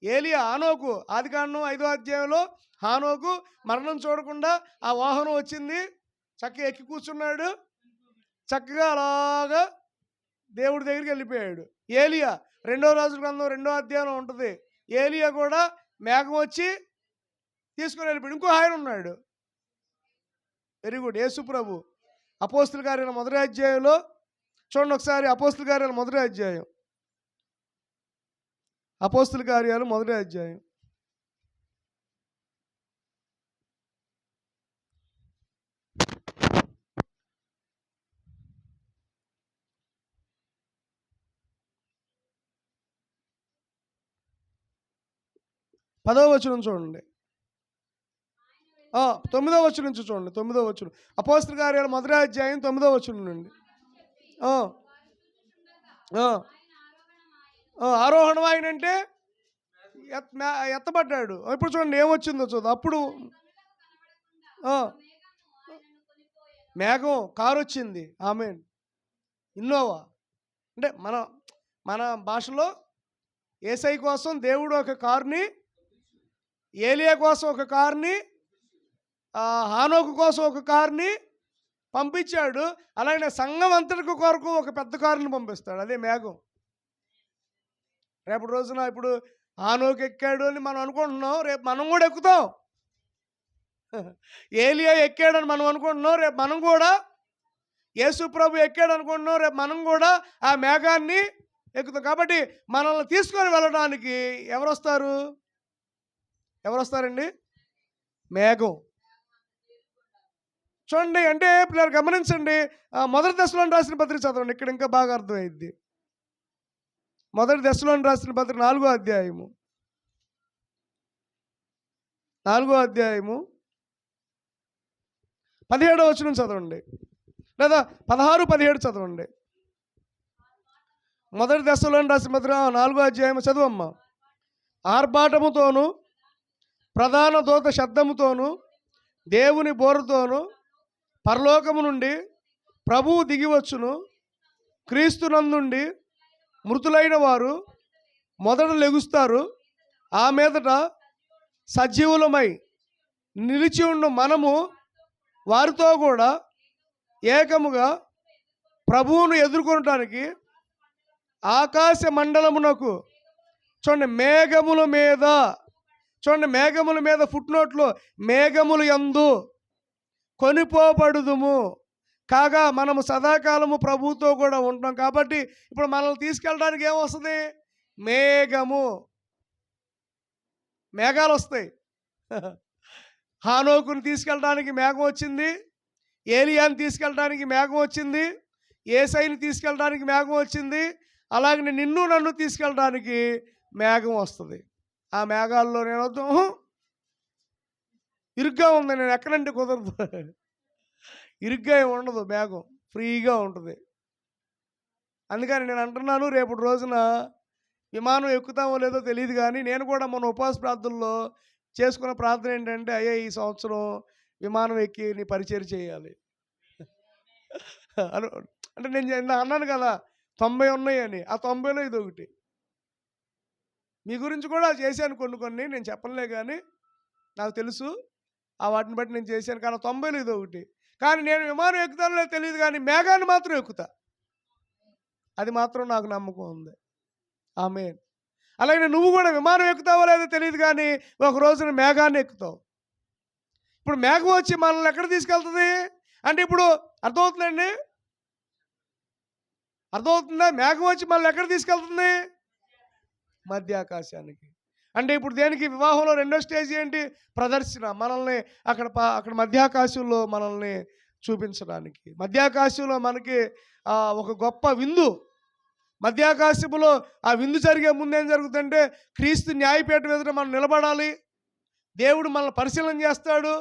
ఏలియా, హానోకు. ఆదికాండం 5వ అధ్యాయంలో హానోకు మరణం చూడకుండా ఆ వాహనం వచ్చింది, చక్కగా ఎక్కి కూర్చున్నాడు, చక్కగా అలాగా దేవుడి దగ్గరికి వెళ్ళిపోయాడు. ఏలియా 2వ రాజుల గ్రంథం 2వ అధ్యాయంలో ఉంటుంది. ఏలియా కూడా మేఘం వచ్చి తీసుకుని వెళ్ళిపోయాడు. ఇంకో ఆయన ఉన్నాడు. వెరీ గుడ్, యేసు ప్రభు. అపోస్తుల కార్యాల 1వ అధ్యాయంలో చూడండి ఒకసారి. అపోస్తుల కార్యాల 1వ అధ్యాయం. అపోస్తుల కార్యాలు 1వ అధ్యాయం. పదవ వచనం చూడండి. 9వ వచనం నుంచి చూడండి. 9వ వచనం. అపోస్తుల కార్యాలు 1వ అధ్యాయం 9వ వచనం నుండి. ఆరోహణం ఆయన అంటే ఎత్తబడ్డాడు. ఇప్పుడు చూడండి ఏమొచ్చిందో చూద్దాం. అప్పుడు మేఘం, కారు వచ్చింది. ఆమేన్. ఇన్నోవా. అంటే మన భాషలో యేసయ్య కోసం దేవుడు ఒక కారుని, ఏలియా కోసం ఒక కారుని, హానోకు కోసం ఒక కారుని పంపించాడు. అలాగే సంఘం అంతటి కొరకు ఒక పెద్ద కారుని పంపిస్తాడు. అదే మేఘం. రేపటి రోజున ఇప్పుడు హానోకు ఎక్కాడు అని మనం అనుకుంటున్నాం, రేపు మనం కూడా ఎక్కుతాం. ఏలియా ఎక్కాడని మనం అనుకుంటున్నాం, రేపు మనం కూడా. యేసు ప్రభు ఎక్కాడు అనుకుంటున్నాం, రేపు మనం కూడా ఆ మేఘాన్ని ఎక్కుతాం. కాబట్టి మనల్ని తీసుకొని వెళ్ళడానికి ఎవరు వస్తారండి? మేఘం. చూడండి, అంటే పిల్లలు గమనించండి. 1 దశలోని రాసిన పత్రిక చదవండి, ఇక్కడ ఇంకా బాగా అర్థమైద్ది. 1 దశలోని రాసిన పత్రిక 4వ అధ్యాయము 17వ వచనం చదవండి, లేదా 16-17 చదవండి. 1 దశలోని రాసిన పత్రిక 4వ అధ్యాయము చదువమ్మా. ఆర్భాటముతోను ప్రధాన దూత శబ్దముతోను దేవుని బోరుతోను పరలోకము నుండి ప్రభువు దిగివచ్చును. క్రీస్తునందుండి మృతులైన వారు మొదట లెగుస్తారు. ఆ మీదట సజీవులమై నిలిచి ఉన్న మనము వారితో కూడా ఏకముగా ప్రభువును ఎదుర్కొనటానికి ఆకాశ మండలమునకు. చూడండి, మేఘముల మీద. చూడండి, మేఘముల మీద ఫుట్నోట్లో, మేఘములు యందు కొనిపోబడుదుము. కాగా మనము సదాకాలము ప్రభుతో కూడా ఉంటాం కాబట్టి ఇప్పుడు మనల్ని తీసుకెళ్ళడానికి ఏమొస్తుంది? మేఘము. మేఘాలు వస్తాయి. హానోకుని తీసుకెళ్ళడానికి మేఘం వచ్చింది, ఏలియాని తీసుకెళ్ళడానికి మేఘం వచ్చింది, ఏసైని తీసుకెళ్ళడానికి మేఘం వచ్చింది. అలాగే నిన్ను నన్ను తీసుకెళ్ళడానికి మేఘం వస్తుంది. ఆ మేఘాల్లో నేను వద్దు, ఇరుగ్గా ఉంది, నేను ఎక్కడంటే కుదరదు. ఇరుగ్గా ఏమి ఉండదు, మేఘం ఫ్రీగా ఉంటుంది. అందుకని నేను అంటున్నాను, రేపటి రోజున విమానం ఎక్కుతామో లేదో తెలియదు, కానీ నేను కూడా మన ఉపవాస ప్రార్థనలో చేసుకున్న ప్రార్థన ఏంటంటే, అయ్యా ఈ సంవత్సరం విమానం ఎక్కి నీ పరిచయం చేయాలి అంటే నేను అన్నాను కదా 90 ఉన్నాయని, ఆ 90లో ఇది ఒకటి. మీ గురించి కూడా చేశాను కొన్ని నేను చెప్పలే, కానీ నాకు తెలుసు, ఆ వాటిని బట్టి నేను చేశాను. కానీ 90లో ఇది ఒకటి. కానీ నేను విమానం ఎక్కుతానో లేదో తెలియదు, కానీ మేఘాన్ని మాత్రం ఎక్కుతా. అది మాత్రం నాకు నమ్మకం ఉంది. ఆమేన్. అలాగే నువ్వు కూడా విమానం ఎక్కుతావో లేదో తెలియదు, కానీ ఒక రోజున మేఘాన్ని ఎక్కుతావు. ఇప్పుడు మేఘం వచ్చి మనల్ని ఎక్కడ తీసుకెళ్తుంది అంటే, ఇప్పుడు అర్థమవుతుందండి? అర్థమవుతుందా? మేఘం వచ్చి మనల్ని ఎక్కడ తీసుకెళ్తుంది? మధ్యాకాశానికి. అంటే ఇప్పుడు దేనికి? వివాహంలో రెండో స్టేజ్ ఏంటి? ప్రదర్శన. మనల్ని అక్కడ మధ్యాకాశంలో మనల్ని చూపించడానికి. మధ్యాకాశంలో మనకి ఒక గొప్ప విందు. మధ్యాకాశములో ఆ విందు జరిగే ముందేం జరుగుతుందంటే, క్రీస్తు న్యాయపీఠం ఎదుట మనం నిలబడాలి. దేవుడు మనల్ని పరిశీలన చేస్తాడు.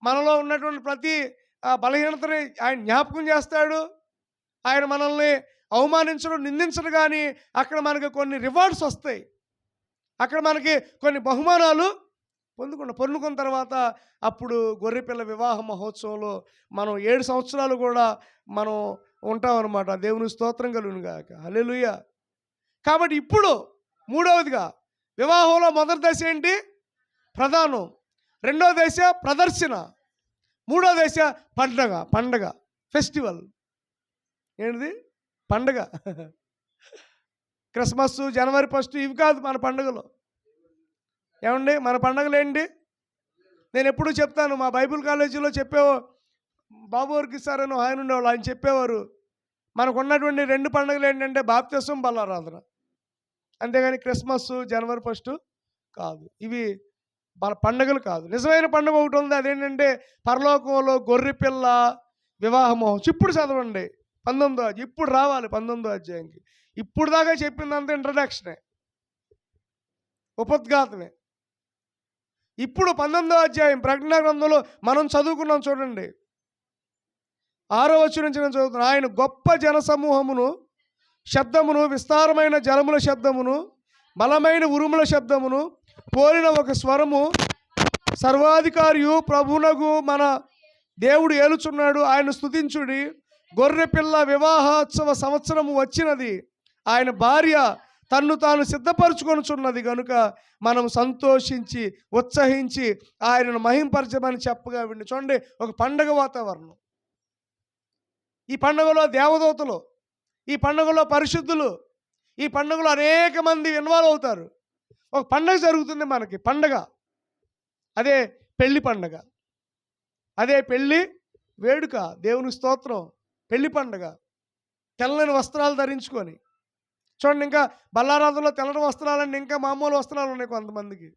మనలో ఉన్నటువంటి ప్రతి బలహీనతని ఆయన జ్ఞాపకం చేస్తాడు. ఆయన మనల్ని అవమానించడం, నిందించడు, కానీ అక్కడ మనకి కొన్ని రివార్డ్స్ వస్తాయి. అక్కడ మనకి కొన్ని బహుమానాలు పొందుకున్న తర్వాత అప్పుడు గొర్రెపిల్ల వివాహ మహోత్సవంలో మనం 7 సంవత్సరాలు కూడా మనం ఉంటామన్నమాట. దేవుని స్తోత్రం కలుగును గాక. హల్లెలూయా. కాబట్టి ఇప్పుడు మూడవదిగా వివాహంలో మొదటి దశ ఏంటి? ప్రధానం. రెండో దశ ప్రదర్శన. మూడో దశ పండగ ఫెస్టివల్. ఏంటిది? పండగ. క్రిస్మస్, జనవరి 1 ఇవి కాదు మన పండుగలు. ఏమండి, మన పండుగలు ఏంటి? నేను ఎప్పుడూ చెప్తాను, మా బైబిల్ కాలేజీలో బాబు వర్కిస్తారని ఆయన ఉండేవాళ్ళు. ఆయన చెప్పేవారు, మనకు ఉన్నటువంటి 2 పండుగలు ఏంటంటే బాప్తిసం, బల్లారాధన. అంతేగాని క్రిస్మస్, జనవరి 1 కాదు. ఇవి మన పండుగలు కాదు. నిజమైన పండుగ ఒకటి ఉంది, అదేంటంటే పరలోకంలో గొర్రెపిల్ల వివాహ మహోత్సవం. ఇప్పుడు చదవండి 19వ అధ్యాయం. ఇప్పుడు రావాలి 19వ అధ్యాయంకి. ఇప్పుడు దాకా చెప్పిందంతా ఇంట్రడక్షనే, ఉపద్ఘాతమే. ఇప్పుడు 19వ అధ్యాయం ప్రకటన గ్రంథంలో మనం చదువుకున్నాం చూడండి. 6వ వచనం నుంచి నేను చదువుతున్నాను. ఆయన గొప్ప జన సమూహమును, శబ్దమును, విస్తారమైన జలముల శబ్దమును, బలమైన ఉరుముల శబ్దమును పోలిన ఒక స్వరము, సర్వాధికారియు ప్రభునగు మన దేవుడు ఏలుచున్నాడు, ఆయన స్తుతించుడి. గొర్రెపిల్ల వివాహోత్సవ సంవత్సరము వచ్చినది, ఆయన భార్య తన్ను తాను సిద్ధపరచుకొనుచున్నది గనుక మనం సంతోషించి ఉత్సహించి ఆయనను మహింపరచమని చెప్పగా విండి. చూడండి, ఒక పండగ వాతావరణం. ఈ పండుగలో దేవదూతలు, ఈ పండుగలో పరిశుద్ధులు, ఈ పండుగలో అనేక మంది ఇన్వాల్వ్ అవుతారు. ఒక పండగ జరుగుతుంది మనకి. పండగ అదే పెళ్లి పండగ, అదే పెళ్ళి వేడుక. దేవుని స్తోత్రం. పెళ్లి పండగ. తెల్లని వస్త్రాలు ధరించుకొని. చూడండి, ఇంకా బల్లారాధనలో తెల్లని వస్త్రాలండి, ఇంకా మామూలు వస్త్రాలు ఉన్నాయి కొంతమందికి.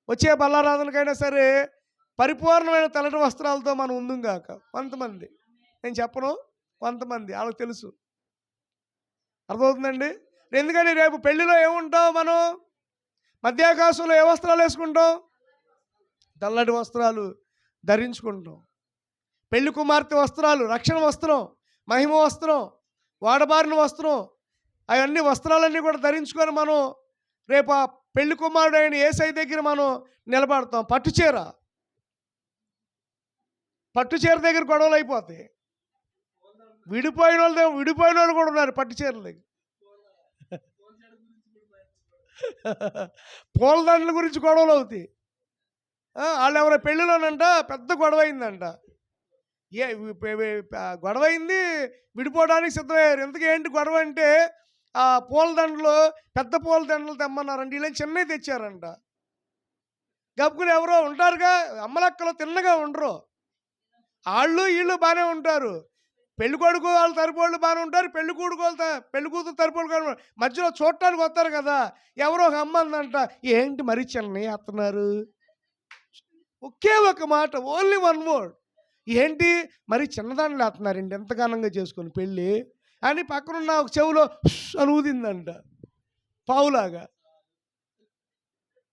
వచ్చే బల్లారాధనకైనా సరే పరిపూర్ణమైన తెల్లటి వస్త్రాలతో మనం ఉందుం గాక. కొంతమంది, నేను చెప్పను, కొంతమంది వాళ్ళకి తెలుసు. అర్థమవుతుందండి? ఎందుకని రేపు పెళ్లిలో ఏముంటాం మనం? మధ్యాకాశంలో ఏ వస్త్రాలు వేసుకుంటాం? తెల్లటి వస్త్రాలు ధరించుకుంటాం. పెళ్లి కుమార్తె వస్త్రాలు, రక్షణ వస్త్రం, మహిమ వస్త్రం, వాడబారిన వస్త్రం, అవన్నీ వస్త్రాలన్నీ కూడా ధరించుకొని మనం రేపు ఆ పెళ్లి కుమారుడు అయిన యేసయ్య దగ్గర మనం నిలబడతాం. పట్టుచీర దగ్గర గొడవలు అయిపోతాయి. విడిపోయిన వాళ్ళు కూడా ఉన్నారు పట్టుచీరల దగ్గర. పూలదండల గురించి గొడవలు అవుతాయి. వాళ్ళు ఎవరో పెళ్ళిలోనంట పెద్ద గొడవ అయిందంట. ఏ గొడవ అయింది, విడిపోవడానికి సిద్ధమయ్యారు. ఇంతకీ ఏంటి గొడవ అంటే ఆ పూలదండలు, పెద్ద పూలదండలు తెమ్మన్నారంట. వీళ్ళని చిన్నవి తెచ్చారంట. గబుక్కుని ఎవరో ఉంటారుగా అమ్మలక్కలు, తిన్నగా ఉండరు. ఆళ్ళు వీళ్ళు బాగానే ఉంటారు. పెళ్లి కొడుకు వాళ్ళ తరపోళ్ళు బాగానే ఉంటారు, పెళ్లి కూతురు తరపోళ్ళు కానీ మధ్యలో చూడటానికి వస్తారు కదా. ఎవరో ఒక అమ్మ అందంట, ఏంటి మరీ చిన్నవి అత్తన్నారు. ఒకే ఒక మాట, ఓన్లీ వన్ వర్డ్, ఏంటి మరి చిన్నదాన్ని వేస్తున్నారండి ఎంత ఘనంగా చేసుకొని పెళ్ళి అని పక్కనున్న ఒక చెవులో అని ఊదిందంట పావులాగా.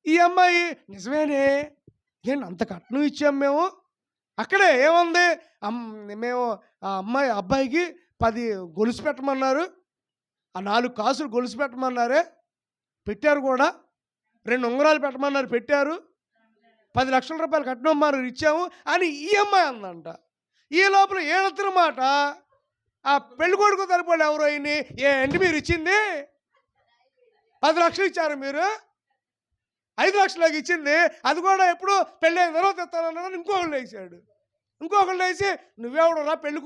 ఈ అమ్మాయి నిజమేనే, ఏంటి అంత కట్నం ఇచ్చాం మేము. అక్కడే ఏముంది, మేము ఆ అబ్బాయికి 10 గొలుసు పెట్టమన్నారు, ఆ 4 కాసులు గొలుసు పెట్టమన్నారే, పెట్టారు కూడా. 2 ఉంగరాలు పెట్టమన్నారు, పెట్టారు. 10 లక్షల రూపాయలు కట్నం మరి ఇచ్చాము అని ఈ అమ్మాయి అందంట. ఈ లోపల ఏడొత్తిన మాట ఆ పెళ్లి కొడుకు తరపులు ఎవరో అయినా, ఏంటి మీరు ఇచ్చింది 10 లక్షలు ఇచ్చారు, మీరు 5 లక్షలకి ఇచ్చింది, అది కూడా ఎప్పుడు పెళ్ళి అయిన తర్వాత ఇస్తానన్నాడు. ఇంకొకళ్ళు వేసాడు. ఇంకొకళ్ళు వేసి నువ్వెవడరా పెళ్లి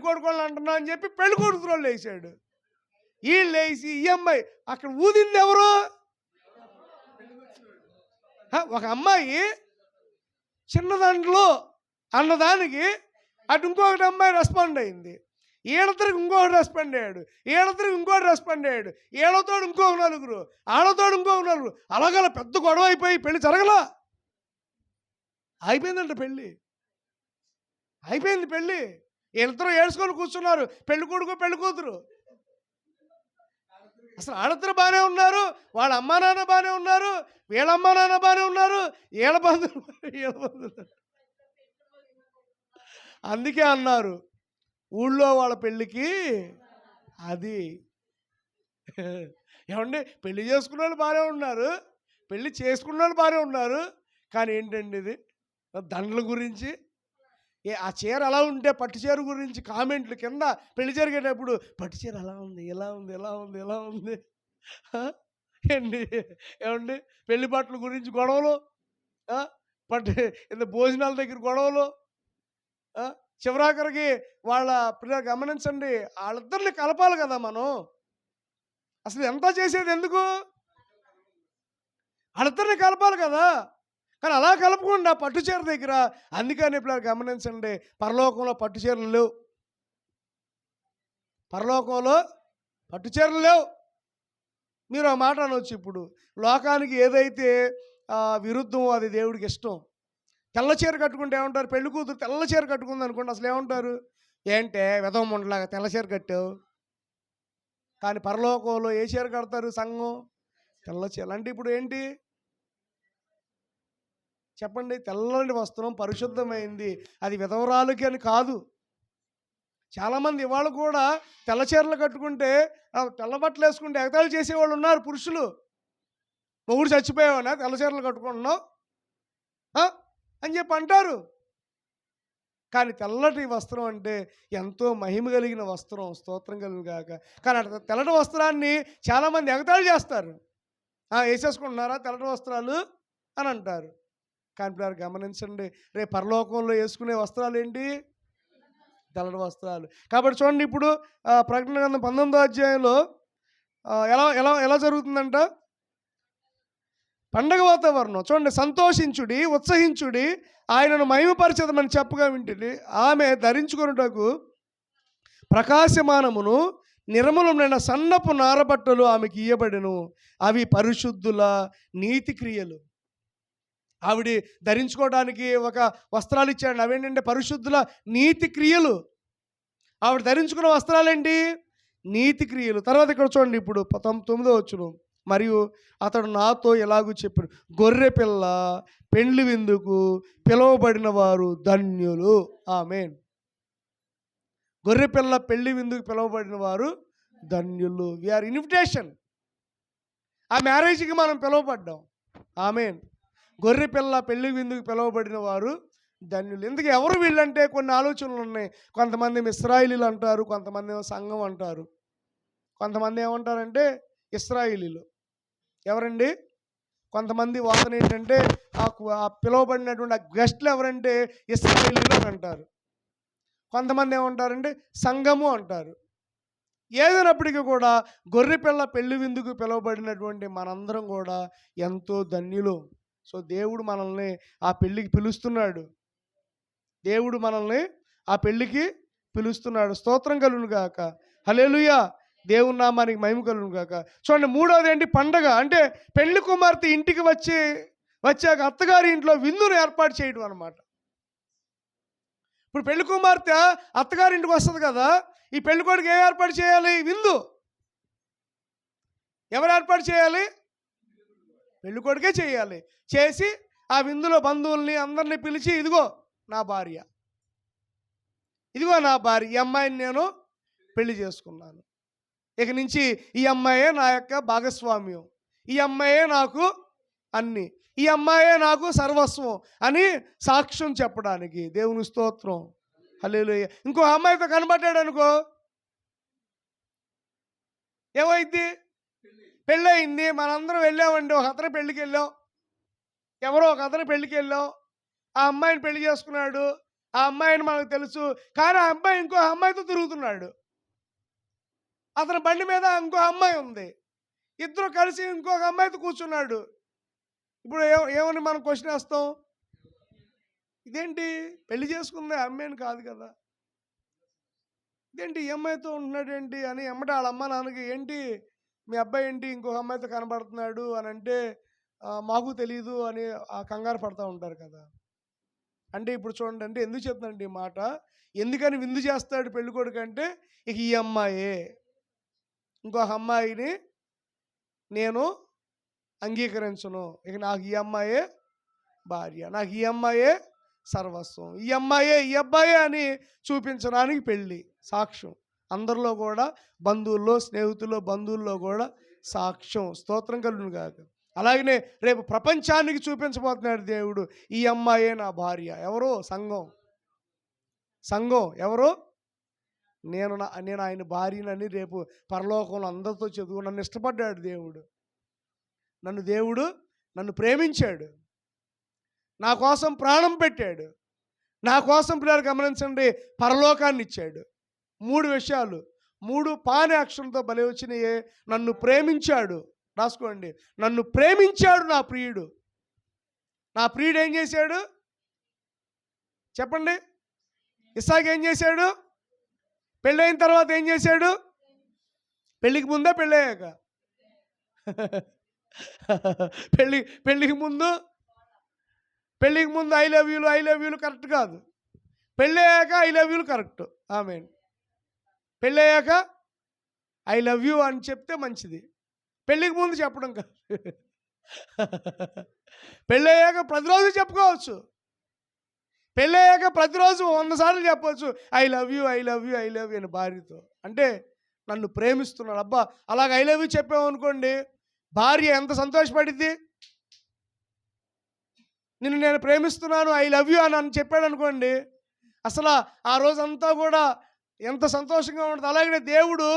కొడుకు వాళ్ళు అంటున్నా అని చెప్పి పెళ్లి కొడుకు వాళ్ళు వేసాడు. వీళ్ళు వేసి ఈ అమ్మాయి అక్కడ ఊదింది ఎవరు, ఒక అమ్మాయి చిన్నదాంట్లో అన్నదానికి అటు ఇంకొకటి అమ్మాయి రెస్పాండ్ అయింది. ఈళ్ళతరికి ఇంకొకటి రెస్పాండ్ అయ్యాడు, ఈళ్ళతరికి ఇంకోటి రెస్పాండ్ అయ్యాడు, ఈళ్ళతోడు ఇంకొక నలుగురు, ఆళ్ళతోడు ఇంకొక నలుగురు, అలాగల పెద్ద గొడవ అయిపోయి పెళ్లి జరగలా. అయిపోయిందంట పెళ్ళి, అయిపోయింది పెళ్ళి. వీళ్ళిద్దరూ ఏడ్చుకొని కూర్చున్నారు, పెళ్లి కొడుకు పెళ్లి కూతురు. అసలు ఆడద్దరు బాగానే ఉన్నారు, వాళ్ళ అమ్మా నాన్న బాగానే ఉన్నారు, వీళ్ళ అమ్మా నాన్న బాగానే ఉన్నారు, వీళ్ళ బంధువులు. అందుకే అన్నారు ఊళ్ళో వాళ్ళ పెళ్ళికి అది. ఏమండి, పెళ్లి చేసుకున్న వాళ్ళు బాగానే ఉన్నారు, పెళ్లి చేసుకున్న వాళ్ళు బాగానే ఉన్నారు, కానీ ఏంటండి ఇది దండల గురించి, ఆ చీర అలా ఉంటే పట్టు చీర గురించి కామెంట్లు కింద పెళ్లి జరిగేటప్పుడు, పట్టు చీర అలా ఉంది, ఎలా ఉంది, ఎలా ఉంది, ఎలా ఉంది ఏంటి. ఏమండి, పెళ్లి బట్టల గురించి గొడవలు, పట్టు ఇంత భోజనాల దగ్గర గొడవలు, చివరాఖరికి వాళ్ళ పిల్లలు గమనించండి, వాళ్ళిద్దరిని కలపాలి కదా మనం. అసలు ఎంత చేసేది ఎందుకు, వాళ్ళిద్దరిని కలపాలి కదా. కానీ అలా కలపకుండా పట్టు చీర దగ్గర, అందుకని ఇప్పుడు గమనించండి, పరలోకంలో పట్టు చీరలు లేవు, పరలోకంలో పట్టు చీరలు లేవు. మీరు ఆ మాట అనవచ్చు. ఇప్పుడు లోకానికి ఏదైతే విరుద్ధమో అది దేవుడికి ఇష్టం. తెల్ల చీర కట్టుకుంటే ఏమంటారు, పెళ్లి కూతురు తెల్ల చీర కట్టుకుంది అనుకోండి, అసలు ఏమంటారు, ఏంటే వెదవముండలాగా తెల్ల చీర కట్టావు. కానీ పరలోకంలో ఏ చీర కడతారు సంఘం, తెల్ల చీర. అంటే ఇప్పుడు ఏంటి చెప్పండి, తెల్లని వస్త్రం పరిశుద్ధమైంది, అది విధవరాలకి అని కాదు. చాలామంది ఇవాళ కూడా తెల్ల చీరలు కట్టుకుంటే, తెల్ల బట్టలు వేసుకుంటే ఎగతాళి చేసేవాళ్ళు ఉన్నారు. పురుషులు, మొగుడు చచ్చిపోయావనా తెల్ల చీరలు కట్టుకుంటున్నావు అని చెప్పి అంటారు. కానీ తెల్లటి వస్త్రం అంటే ఎంతో మహిమ కలిగిన వస్త్రం, స్తోత్రం కలిగిన కాక. కానీ తెల్లటి వస్త్రాన్ని చాలామంది ఎగతాళి చేస్తారు. వేసేసుకుంటున్నారా తెల్లటి వస్త్రాలు అని అంటారు. కానీ ఇప్పుడు గమనించండి, రేపు పరలోకంలో వేసుకునే వస్త్రాలు ఏంటి, తెల్లటి వస్త్రాలు. కాబట్టి చూడండి, ఇప్పుడు ప్రకటన గ్రంథం 19వ అధ్యాయంలో ఎలా ఎలా ఎలా జరుగుతుందంట, పండగ వాతావరణం చూడండి. సంతోషించుడి, ఉత్సహించుడి, ఆయనను మహిమపరచదమని చెప్పగా వింటుంది. ఆమె ధరించుకొనుటకు ప్రకాశమానమును నిర్మలమైన సన్నపు నారబట్టలు ఆమెకి ఇయ్యబడెను, అవి పరిశుద్ధుల నీతి క్రియలు. ఆవిడ ధరించుకోవడానికి ఒక వస్త్రాలు ఇచ్చాడు, అవేంటంటే పరిశుద్ధుల నీతి క్రియలు. ఆవిడ ధరించుకున్న వస్త్రాలేంటి, నీతి క్రియలు. తర్వాత ఇక్కడ చూడండి, ఇప్పుడు 9వ వచనం, మరియు అతడు నాతో ఎలాగూ చెప్పాడు, గొర్రె పిల్ల పెండ్లి విందుకు పిలువబడిన వారు ధన్యులు. ఆమేన్. గొర్రె పిల్ల పెళ్లి విందుకు పిలువబడిన వారు ధన్యులు. We are invitation. ఆ మ్యారేజ్కి మనం పిలువబడ్డాం. ఆమేన్. గొర్రె పిల్ల పెళ్లి విందుకు పిలువబడిన వారు ధన్యులు. ఎందుకు ఎవరు వీళ్ళంటే కొన్ని ఆలోచనలు ఉన్నాయి. కొంతమంది ఇశ్రాయేలీలు అంటారు, కొంతమంది ఏమో సంఘం అంటారు, కొంతమంది ఏమంటారంటే ఇశ్రాయేలీలు. ఎవరండి, కొంతమంది వాదన ఏంటంటే ఆ పిలువబడినటువంటి ఆ గెస్ట్లు ఎవరంటే ఇశ్రాయేలీలు అని అంటారు. కొంతమంది ఏమంటారంటే సంఘము అంటారు. ఏదైనప్పటికీ కూడా గొర్రెపిల్ల పెళ్లి విందుకు పిలువబడినటువంటి మనందరం కూడా ఎంతో ధన్యులు. సో దేవుడు మనల్ని ఆ పెళ్ళికి పిలుస్తున్నాడు. దేవుడు మనల్ని ఆ పెళ్ళికి పిలుస్తున్నాడు. స్తోత్రం కలుగును గాక. హల్లెలూయా. దేవుని నామానికి మహిమ కలుగును గాక. చూడండి, మూడవది ఏంటి? పండగ. అంటే పెళ్లి కుమార్తె ఇంటికి వచ్చాక అత్తగారి ఇంట్లో విందును ఏర్పాటు చేయడం అనమాట. ఇప్పుడు పెళ్లి కుమార్తె అత్తగారింటికి వస్తుంది కదా, ఈ పెళ్లి కొడుకు ఏం ఏర్పాటు చేయాలి? విందు. ఎవరు ఏర్పాటు చేయాలి? పెళ్లి కొడుకే చేయాలి. చేసి ఆ విందులో బంధువుల్ని అందరినీ పిలిచి, ఇదిగో నా భార్య, ఇదిగో నా భార్య, ఈ అమ్మాయిని నేను పెళ్లి చేసుకున్నాను, ఇక నుంచి ఈ అమ్మాయే నా యొక్క భాగస్వామ్యం, ఈ అమ్మాయే నాకు అన్ని, ఈ అమ్మాయే నాకు సర్వస్వం అని సాక్ష్యం చెప్పడానికి. దేవుని స్తోత్రం. హల్లెలూయా. ఇంకో అమ్మాయితో కనబడ్డాడు అనుకో, ఏమైంది? పెళ్ళయింది. మనందరం వెళ్ళామండి, ఒక అతని పెళ్ళికి వెళ్ళాం, ఎవరో ఒక అతని పెళ్ళికి వెళ్ళాం, ఆ అమ్మాయిని పెళ్లి చేసుకున్నాడు, ఆ అమ్మాయిని మనకు తెలుసు, కానీ ఆ అబ్బాయి ఇంకో అమ్మాయితో తిరుగుతున్నాడు. అతని బండి మీద ఇంకో అమ్మాయి ఉంది, ఇద్దరు కలిసి ఇంకొక అమ్మాయితో కూర్చున్నాడు. ఇప్పుడు ఏమని మనం క్వశ్చన్ వేస్తాం? ఇదేంటి, పెళ్లి చేసుకుంది అమ్మాయిని కాదు కదా, ఇదేంటి ఈ అమ్మాయితో ఉంటున్నాడు ఏంటి అని ఎమ్మట వాళ్ళ అమ్మ నాన్నకి, ఏంటి మీ అబ్బాయి ఏంటి ఇంకొక అమ్మాయితో కనబడుతున్నాడు అని అంటే, మాకు తెలియదు అని ఆ కంగారు పడుతూ ఉంటారు కదా. అంటే ఇప్పుడు చూడండి, అంటే ఎందుకు చెప్తానండి ఈ మాట, ఎందుకని విందు చేస్తాడు పెళ్లి కొడుకు అంటే, ఇక ఈ అమ్మాయే, ఇంకొక అమ్మాయిని నేను అంగీకరించను, ఇక నాకు ఈ అమ్మాయే భార్య, నాకు ఈ అమ్మాయే సర్వస్వం, ఈ అమ్మాయే ఈ అబ్బాయే అని చూపించడానికి పెళ్ళి. సాక్ష్యం అందరిలో కూడా, బంధువుల్లో, స్నేహితుల్లో, బంధువుల్లో కూడా సాక్ష్యం. స్తోత్రం కలుగును గాక. అలాగనే రేపు ప్రపంచానికి చూపించబోతున్నాడు దేవుడు, ఈ అమ్మాయే నా భార్య. ఎవరు? సంఘం. సంఘం ఎవరు? నేను ఆయన భార్యనని రేపు పరలోకంలో అందరితో చెబుతూ, నన్ను ఇష్టపడ్డాడు దేవుడు, నన్ను ప్రేమించాడు, నా కోసం ప్రాణం పెట్టాడు, నా కోసం పిల్లలు గమనించండి పరలోకాన్ని ఇచ్చాడు. 3 విషయాలు, 3 పాని అక్షరంతో భలే వచ్చినాయే. నన్ను ప్రేమించాడు, రాసుకోండి, నన్ను ప్రేమించాడు నా ప్రియుడు. నా ప్రియుడు ఏం చేశాడు చెప్పండి? ఇస్సాకు ఏం చేశాడు? పెళ్ళైన తర్వాత ఏం చేశాడు? పెళ్ళికి ముందా పెళ్ళయ్యాక? పెళ్ళికి ముందు ఐ లవ్ యూలు కరెక్ట్ కాదు, పెళ్ళయ్యాక ఐ లవ్ యూలు కరెక్ట్. ఆమేన్. పెళ్ళయ్యాక ఐ లవ్ యూ అని చెప్తే మంచిది, పెళ్ళికి ముందు చెప్పడం కాదు. పెళ్ళయ్యాక ప్రతిరోజు చెప్పుకోవచ్చు, పెళ్ళయ్యాక ప్రతిరోజు 100 సార్లు చెప్పవచ్చు ఐ లవ్ యూ అని భార్యతో. అంటే నన్ను ప్రేమిస్తున్నాడు. అబ్బా, అలాగ ఐ లవ్ యూ చెప్పామనుకోండి, భార్య ఎంత సంతోషపడిద్ది. నేను ప్రేమిస్తున్నాను, ఐ లవ్ యూ అని చెప్పాడు అనుకోండి, అసలు ఆ రోజంతా కూడా ఎంత సంతోషంగా ఉంటుంది. అలాగే దేవుడు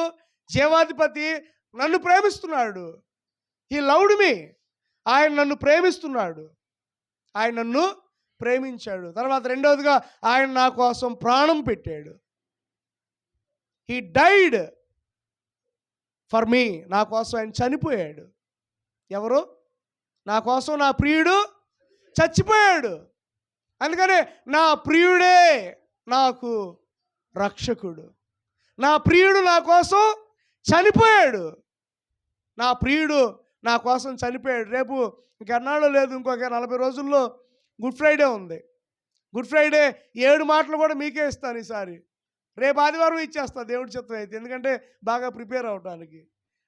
జీవాధిపతి నన్ను ప్రేమిస్తున్నాడు. హీ లవ్డ్ మీ. ఆయన నన్ను ప్రేమిస్తున్నాడు, ఆయన నన్ను ప్రేమించాడు. తర్వాత రెండవదిగా, ఆయన నా కోసం ప్రాణం పెట్టాడు. He died for me. నా కోసం ఆయన చనిపోయాడు. ఎవరు? నా కోసం నా ప్రియుడు చచ్చిపోయాడు. అందుకనే నా ప్రియుడే నాకు రక్షకుడు, నా ప్రియుడు నా కోసం చనిపోయాడు, నా ప్రియుడు నా కోసం చనిపోయాడు. రేపు ఇంకెన్నాళ్ళు లేదు, ఇంకొక 40 రోజుల్లో గుడ్ ఫ్రైడే ఉంది. గుడ్ ఫ్రైడే 7 మాటలు కూడా మీకే ఇస్తాను ఈసారి. రేపు ఆదివారం ఇచ్చేస్తా దేవుడి చిత్తం అయితే, ఎందుకంటే బాగా ప్రిపేర్ అవడానికి.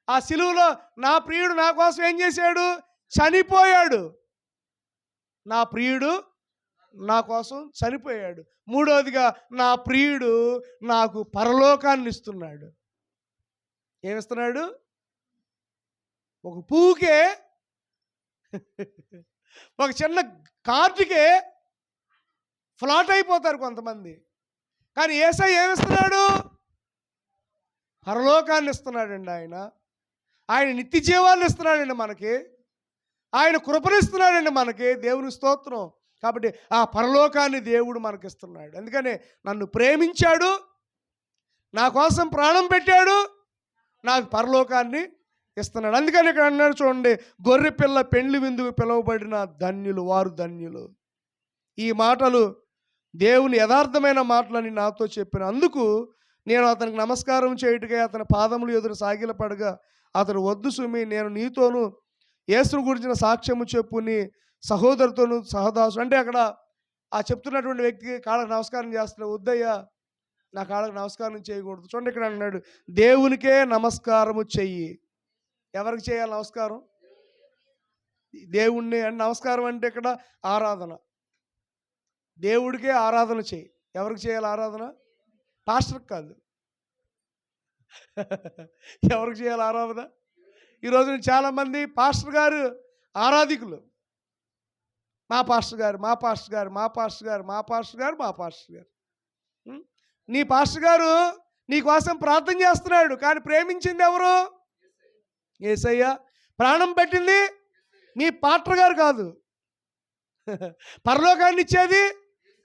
ఆ సిలువలో నా ప్రియుడు నా కోసం ఏం చేశాడు? చనిపోయాడు. నా ప్రియుడు నా కోసం చనిపోయాడు. మూడవదిగా, నా ప్రియుడు నాకు పరలోకాన్ని ఇస్తున్నాడు. ఏమిస్తున్నాడు? ఒక పువ్వుకే, ఒక చిన్న కార్డుకే ఫ్లాట్ అయిపోతారు కొంతమంది, కానీ యేసయ్య ఏమిస్తున్నాడు? పరలోకాన్ని ఇస్తున్నాడండి. ఆయన నిత్య జీవాన్ని ఇస్తున్నాడండి మనకి, ఆయన కృపనిస్తున్నాడండి మనకి. దేవుని స్తోత్రం. కాబట్టి ఆ పరలోకాన్ని దేవుడు మనకిస్తున్నాడు. అందుకని నన్ను ప్రేమించాడు, నా కోసం ప్రాణం పెట్టాడు, నాకు పరలోకాన్ని ఇస్తున్నాడు. అందుకని ఇక్కడ అన్నాడు చూడండి, గొర్రె పిల్ల పెండ్లి విందుకు పిలువబడిన ధన్యులు, వారు ధన్యులు. ఈ మాటలు దేవుని యథార్థమైన మాటలని నాతో చెప్పిన అందుకు నేను అతనికి నమస్కారం చేయుటకై అతని పాదములు ఎదురు సాగిలపడగా అతడు, వద్దు సుమి, నేను నీతోనూ యేసును గురించిన సాక్ష్యము చెప్పు, నీ సహోదరుతోను సహదాసు. అంటే అక్కడ ఆ చెప్తున్నటువంటి వ్యక్తికి కాళ్ళకు నమస్కారం చేస్తున్నాడు. వద్దయ్యా, నా కాళ్ళకు నమస్కారం చేయకూడదు. చూడండి ఇక్కడ అన్నాడు, దేవునికే నమస్కారము చెయ్యి. ఎవరికి చేయాలి నమస్కారం? దేవుణ్ణి. అంటే నమస్కారం అంటే ఇక్కడ ఆరాధన. దేవుడికే ఆరాధన చేయి. ఎవరికి చేయాలి ఆరాధన? పాస్టర్కి కాదు. ఎవరికి చేయాలి ఆరాధన? ఈరోజు చాలామంది పాస్టర్ గారు ఆరాధికులు. మా పాస్టర్ గారు, మా పాస్టర్ గారు, మా పాస్టర్ గారు, మా పాస్టర్ గారు, మా పాస్టర్ గారు. నీ పాస్టర్ గారు నీ కోసం ప్రార్థన చేస్తున్నాడు, కానీ ప్రేమించింది ఎవరు? యేసయ్య. ప్రాణం పెట్టింది నీ పాస్టర్ గారు కాదు. పరలోకాన్ని ఇచ్చేది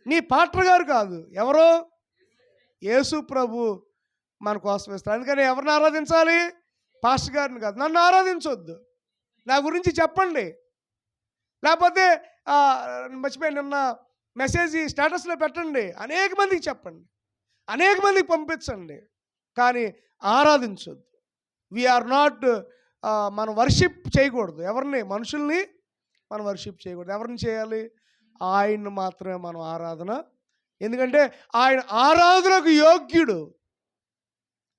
నీ పాస్టర్ గారు కాదు. ఎవరు? యేసు ప్రభు మన కోసం ఇస్తారు. అందుకని ఎవరిని ఆరాధించాలి? పాస్టర్ గారిని కాదు. నన్ను ఆరాధించొద్దు, నా గురించి చెప్పండి. లేకపోతే మర్చిపోయి నిన్న మెసేజ్ స్టేటస్లో పెట్టండి, అనేక మందికి చెప్పండి, అనేక మందికి పంపించండి, కానీ ఆరాధించొద్దు. వీఆర్ నాట్, మనం వర్షిప్ చేయకూడదు. ఎవరిని? మనుషుల్ని మనం వర్షిప్ చేయకూడదు. ఎవరిని చేయాలి? ఆయన్ని మాత్రమే మనం ఆరాధన. ఎందుకంటే ఆయన ఆరాధనకు యోగ్యుడు,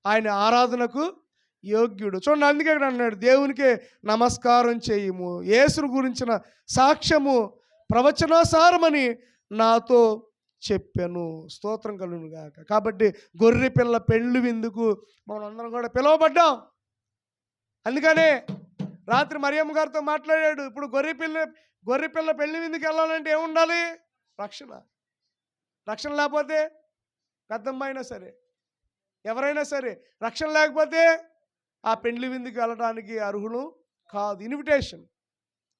ఆయన ఆరాధనకు యోగ్యుడు. చూడండి, అందుకే ఇక్కడ అన్నాడు, దేవునికే నమస్కారం చేయము, యేసును గురించిన సాక్ష్యము ప్రవచనాసారమని నాతో చెప్పాను. స్తోత్రం కలుగును గాక. కాబట్టి గొర్రె పిల్ల పెళ్ళి విందుకు మనం అందరం కూడా పిలువబడ్డాం. అందుకనే రాత్రి మరియమ్మ గారితో మాట్లాడాడు. ఇప్పుడు గొర్రె పిల్ల పెళ్ళి విందుకు వెళ్ళాలంటే ఏముండాలి? రక్షణ. రక్షణ లేకపోతే పెద్దమ్మ అయినా సరే, ఎవరైనా సరే, రక్షణ లేకపోతే ఆ పెండ్లి విందుకు వెళ్ళడానికి అర్హులు కాదు. ఇన్విటేషన్,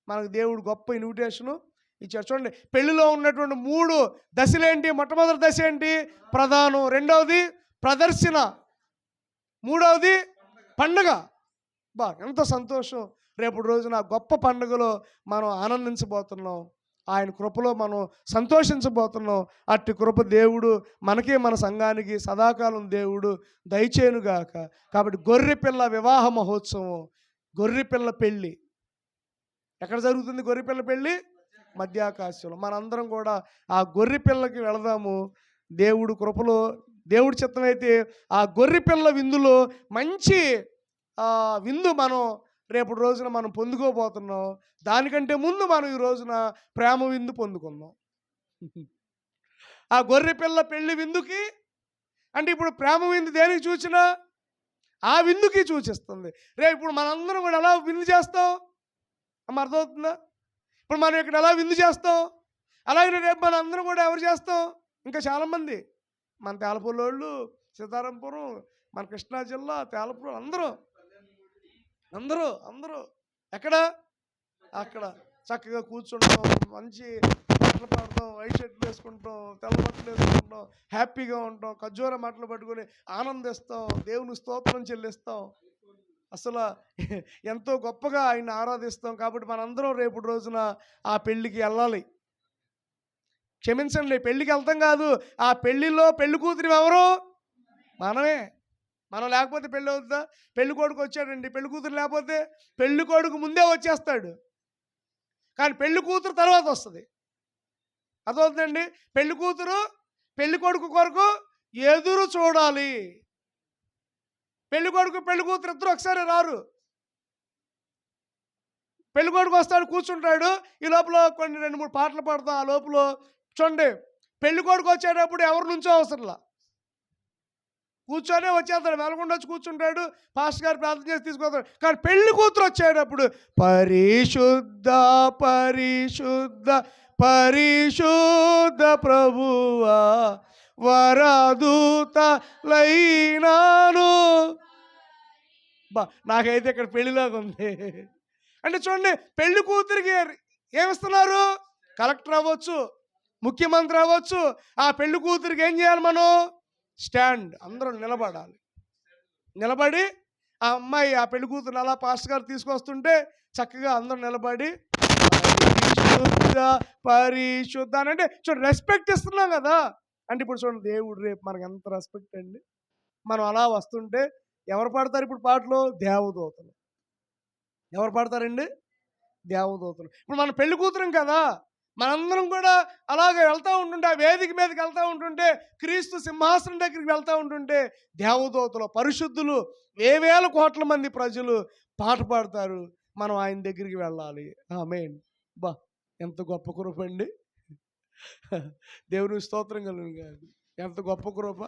మనకు దేవుడు గొప్ప ఇన్విటేషను ఇచ్చాడు. చూడండి, పెళ్లిలో ఉన్నటువంటి 3 దశలేంటి? మొట్టమొదటి దశ ఏంటి? ప్రధానం. రెండవది ప్రదర్శన. మూడవది పండుగ. ఎంత సంతోషం! రేపు రోజున గొప్ప పండుగలో మనం ఆనందించబోతున్నాం, ఆయన కృపలో మనం సంతోషించబోతున్నాం. అట్టి కృప దేవుడు మనకి, మన సంఘానికి సదాకాలం దేవుడు దయచేయునుగాక. కాబట్టి గొర్రెపిల్ల వివాహ మహోత్సవం, గొర్రెపిల్ల పెళ్ళి ఎక్కడ జరుగుతుంది? గొర్రెపిల్ల పెళ్ళి మధ్యాకాశంలో. మనందరం కూడా ఆ గొర్రెపిల్లకి వెళదాము. దేవుడు కృపలో, దేవుడి చిత్తమైతే ఆ గొర్రెపిల్ల విందులో మంచి విందు మనం రేపు రోజున మనం పొందుకోబోతున్నాం. దానికంటే ముందు మనం ఈ రోజున ప్రేమ విందు పొందుకుందాం. ఆ గొర్రెపిల్ల పెళ్లి విందుకి, అంటే ఇప్పుడు ప్రేమ విందు దేనికి చూసినా ఆ విందుకి సూచిస్తుంది. రేపు ఇప్పుడు మనందరం కూడా ఎలా విందు చేస్తాం? అర్థమవుతుందా? ఇప్పుడు మనం ఇక్కడ ఎలా విందు చేస్తాం, అలాగే రేపు మన అందరం కూడా ఎవరు చేస్తాం? ఇంకా చాలామంది, మన తేలపల్లోళ్ళు, సీతారాంపురం, మన కృష్ణా జిల్లా తేలపురం, అందరూ ఎక్కడ? అక్కడ చక్కగా కూర్చుంటాం, మంచి పాటలు పాడతాం, వైట్ షర్ట్లు వేసుకుంటాం, తెల్ల బట్టలు వేసుకుంటాం, హ్యాపీగా ఉంటాం, ఖర్జూర మాటలు పట్టుకొని ఆనందిస్తాం, దేవుని స్తోత్రం చెల్లిస్తాం. అసలు ఎంతో గొప్పగా ఆయన ఆరాధిస్తాం. కాబట్టి మనందరం రేపు రోజున ఆ పెళ్ళికి వెళ్ళాలి. క్షమించండి, పెళ్ళికి వెళ్తాం కాదు, ఆ పెళ్ళిలో పెళ్లి కూతురు ఎవరు? మనమే. మనం లేకపోతే పెళ్ళి అవుతుందా? పెళ్లి కొడుకు వచ్చాడండి, పెళ్లి కూతురు లేకపోతే పెళ్లి కొడుకు ముందే వచ్చేస్తాడు, కానీ పెళ్లి కూతురు తర్వాత వస్తుంది. అదవుతుందండి. పెళ్లి కూతురు పెళ్లి కొడుకు కొరకు ఎదురు చూడాలి. పెళ్లి కొడుకు పెళ్లి కూతురు ఇద్దరు ఒకసారి రారు. పెళ్లి కొడుకు వస్తాడు, కూర్చుంటాడు, ఈ లోపల కొన్ని 2-3 పాటలు పాడతాం. ఆ లోపల చూడండి, పెళ్లి కొడుకు వచ్చేటప్పుడు ఎవరి నుంచో అవసరంలా, కూర్చొనే వచ్చేస్తాడు, మెలకుండా వచ్చి కూర్చుంటాడు, పాస్టర్ గారు ప్రార్థన చేసి తీసుకొస్తాడు. కానీ పెళ్లి కూతురు వచ్చేటప్పుడు పరిశుద్ధ పరిశుద్ధ పరిశుద్ధ ప్రభువా వరదూతలైనాను. నాకైతే ఇక్కడ పెళ్లిలాగా ఉంది. అంటే చూడండి, పెళ్లి కూతురికి ఏమిస్తున్నారు? కలెక్టర్ అవ్వచ్చు, ముఖ్యమంత్రి అవ్వచ్చు. ఆ పెళ్లి కూతురికి ఏం చేయాలి మనం? స్టాండ్. అందరూ నిలబడాలి. నిలబడి ఆ అమ్మాయి ఆ పెళ్లి కూతురు అలా పాస్టర్ గారు తీసుకొస్తుంటే చక్కగా అందరూ నిలబడి పరిశుద్ధ పరిశుద్ధ అని అంటే చూడండి, రెస్పెక్ట్ ఇస్తున్నాం కదా. అంటే ఇప్పుడు చూడండి, దేవుడు రేపు మనకు ఎంత రెస్పెక్ట్ అండి. మనం అలా వస్తుంటే ఎవరు పాడతారు ఇప్పుడు పాటలు? దేవదూతలు. ఎవరు పాడతారండి? దేవదూతలు. ఇప్పుడు మన పెళ్లి కూతురం కదా, మనందరం కూడా అలాగే వెళ్తూ ఉంటుంటే, ఆ వేదిక మీదకి వెళ్తూ ఉంటుంటే, క్రీస్తు సింహాసనం దగ్గరికి వెళ్తూ ఉంటుంటే దేవదూతలు, పరిశుద్ధులు, వేవేల కోట్ల మంది ప్రజలు పాట పాడతారు. మనం ఆయన దగ్గరికి వెళ్ళాలి. ఆమేన్. బా, ఎంత గొప్ప కృప అండి. దేవుని స్తోత్రం కలుగును గాక. ఎంత గొప్ప కృప.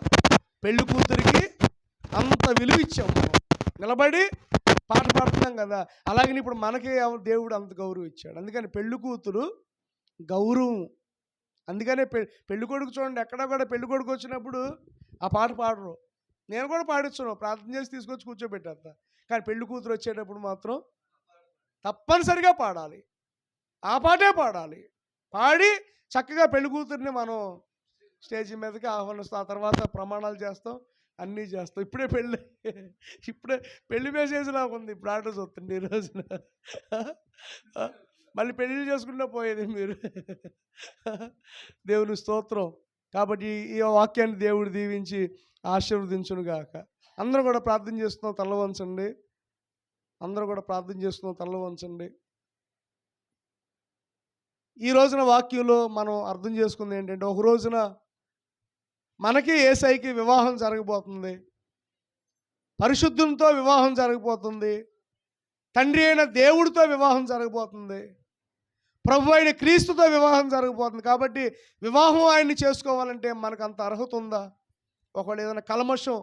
పెళ్లి కూతురికి అంత విలువ ఇచ్చాం మనం, నిలబడి పాట పాడుతున్నాం కదా. అలాగే ఇప్పుడు మనకి దేవుడు అంత గౌరవం ఇచ్చాడు. అందుకని పెళ్లి కూతురు గౌరవం. అందుకనే పెళ్లి కొడుకు చూడండి, ఎక్కడ కూడా పెళ్లి కొడుకు వచ్చినప్పుడు ఆ పాట పాడరు. నేను కూడా పాడించును, ప్రార్థన చేసి తీసుకొచ్చి కూర్చోబెట్టేస్తా. కానీ పెళ్లి కూతురు వచ్చేటప్పుడు మాత్రం తప్పనిసరిగా పాడాలి. ఆ పాటే పాడాలి. పాడి చక్కగా పెళ్లి కూతురిని మనం స్టేజ్ మీదకి ఆహ్వానిస్తాం. ఆ తర్వాత ప్రమాణాలు చేస్తాం, అన్నీ చేస్తాం. ఇప్పుడే పెళ్లి మెసేజ్లా ఉంది ఇప్పుడు ఆటో చూస్తుంది ఈ రోజున. మళ్ళీ పెళ్లి చేసుకుంటూ పోయేది మీరు. దేవుని స్తోత్రం. కాబట్టి ఈ వాక్యాన్ని దేవుడు దీవించి ఆశీర్వదించును గాక. అందరూ కూడా ప్రార్థన చేస్తున్నాం, తల్ల వంచండి. అందరూ కూడా ప్రార్థన చేస్తున్నాం, తల్ల వంచండి. ఈ రోజున వాక్యంలో మనం అర్థం చేసుకుంది ఏంటంటే, ఒక రోజున మనకి యేసయ్యకి వివాహం జరగబోతుంది. పరిశుద్ధునితో వివాహం జరగబోతుంది. తండ్రి అయిన దేవుడితో వివాహం జరగబోతుంది. ప్రభు అయిన క్రీస్తుతో వివాహం జరగబోతుంది. కాబట్టి వివాహం ఆయన్ని చేసుకోవాలంటే మనకు అంత అర్హత ఉందా? ఒకవేళ ఏదైనా కల్మషం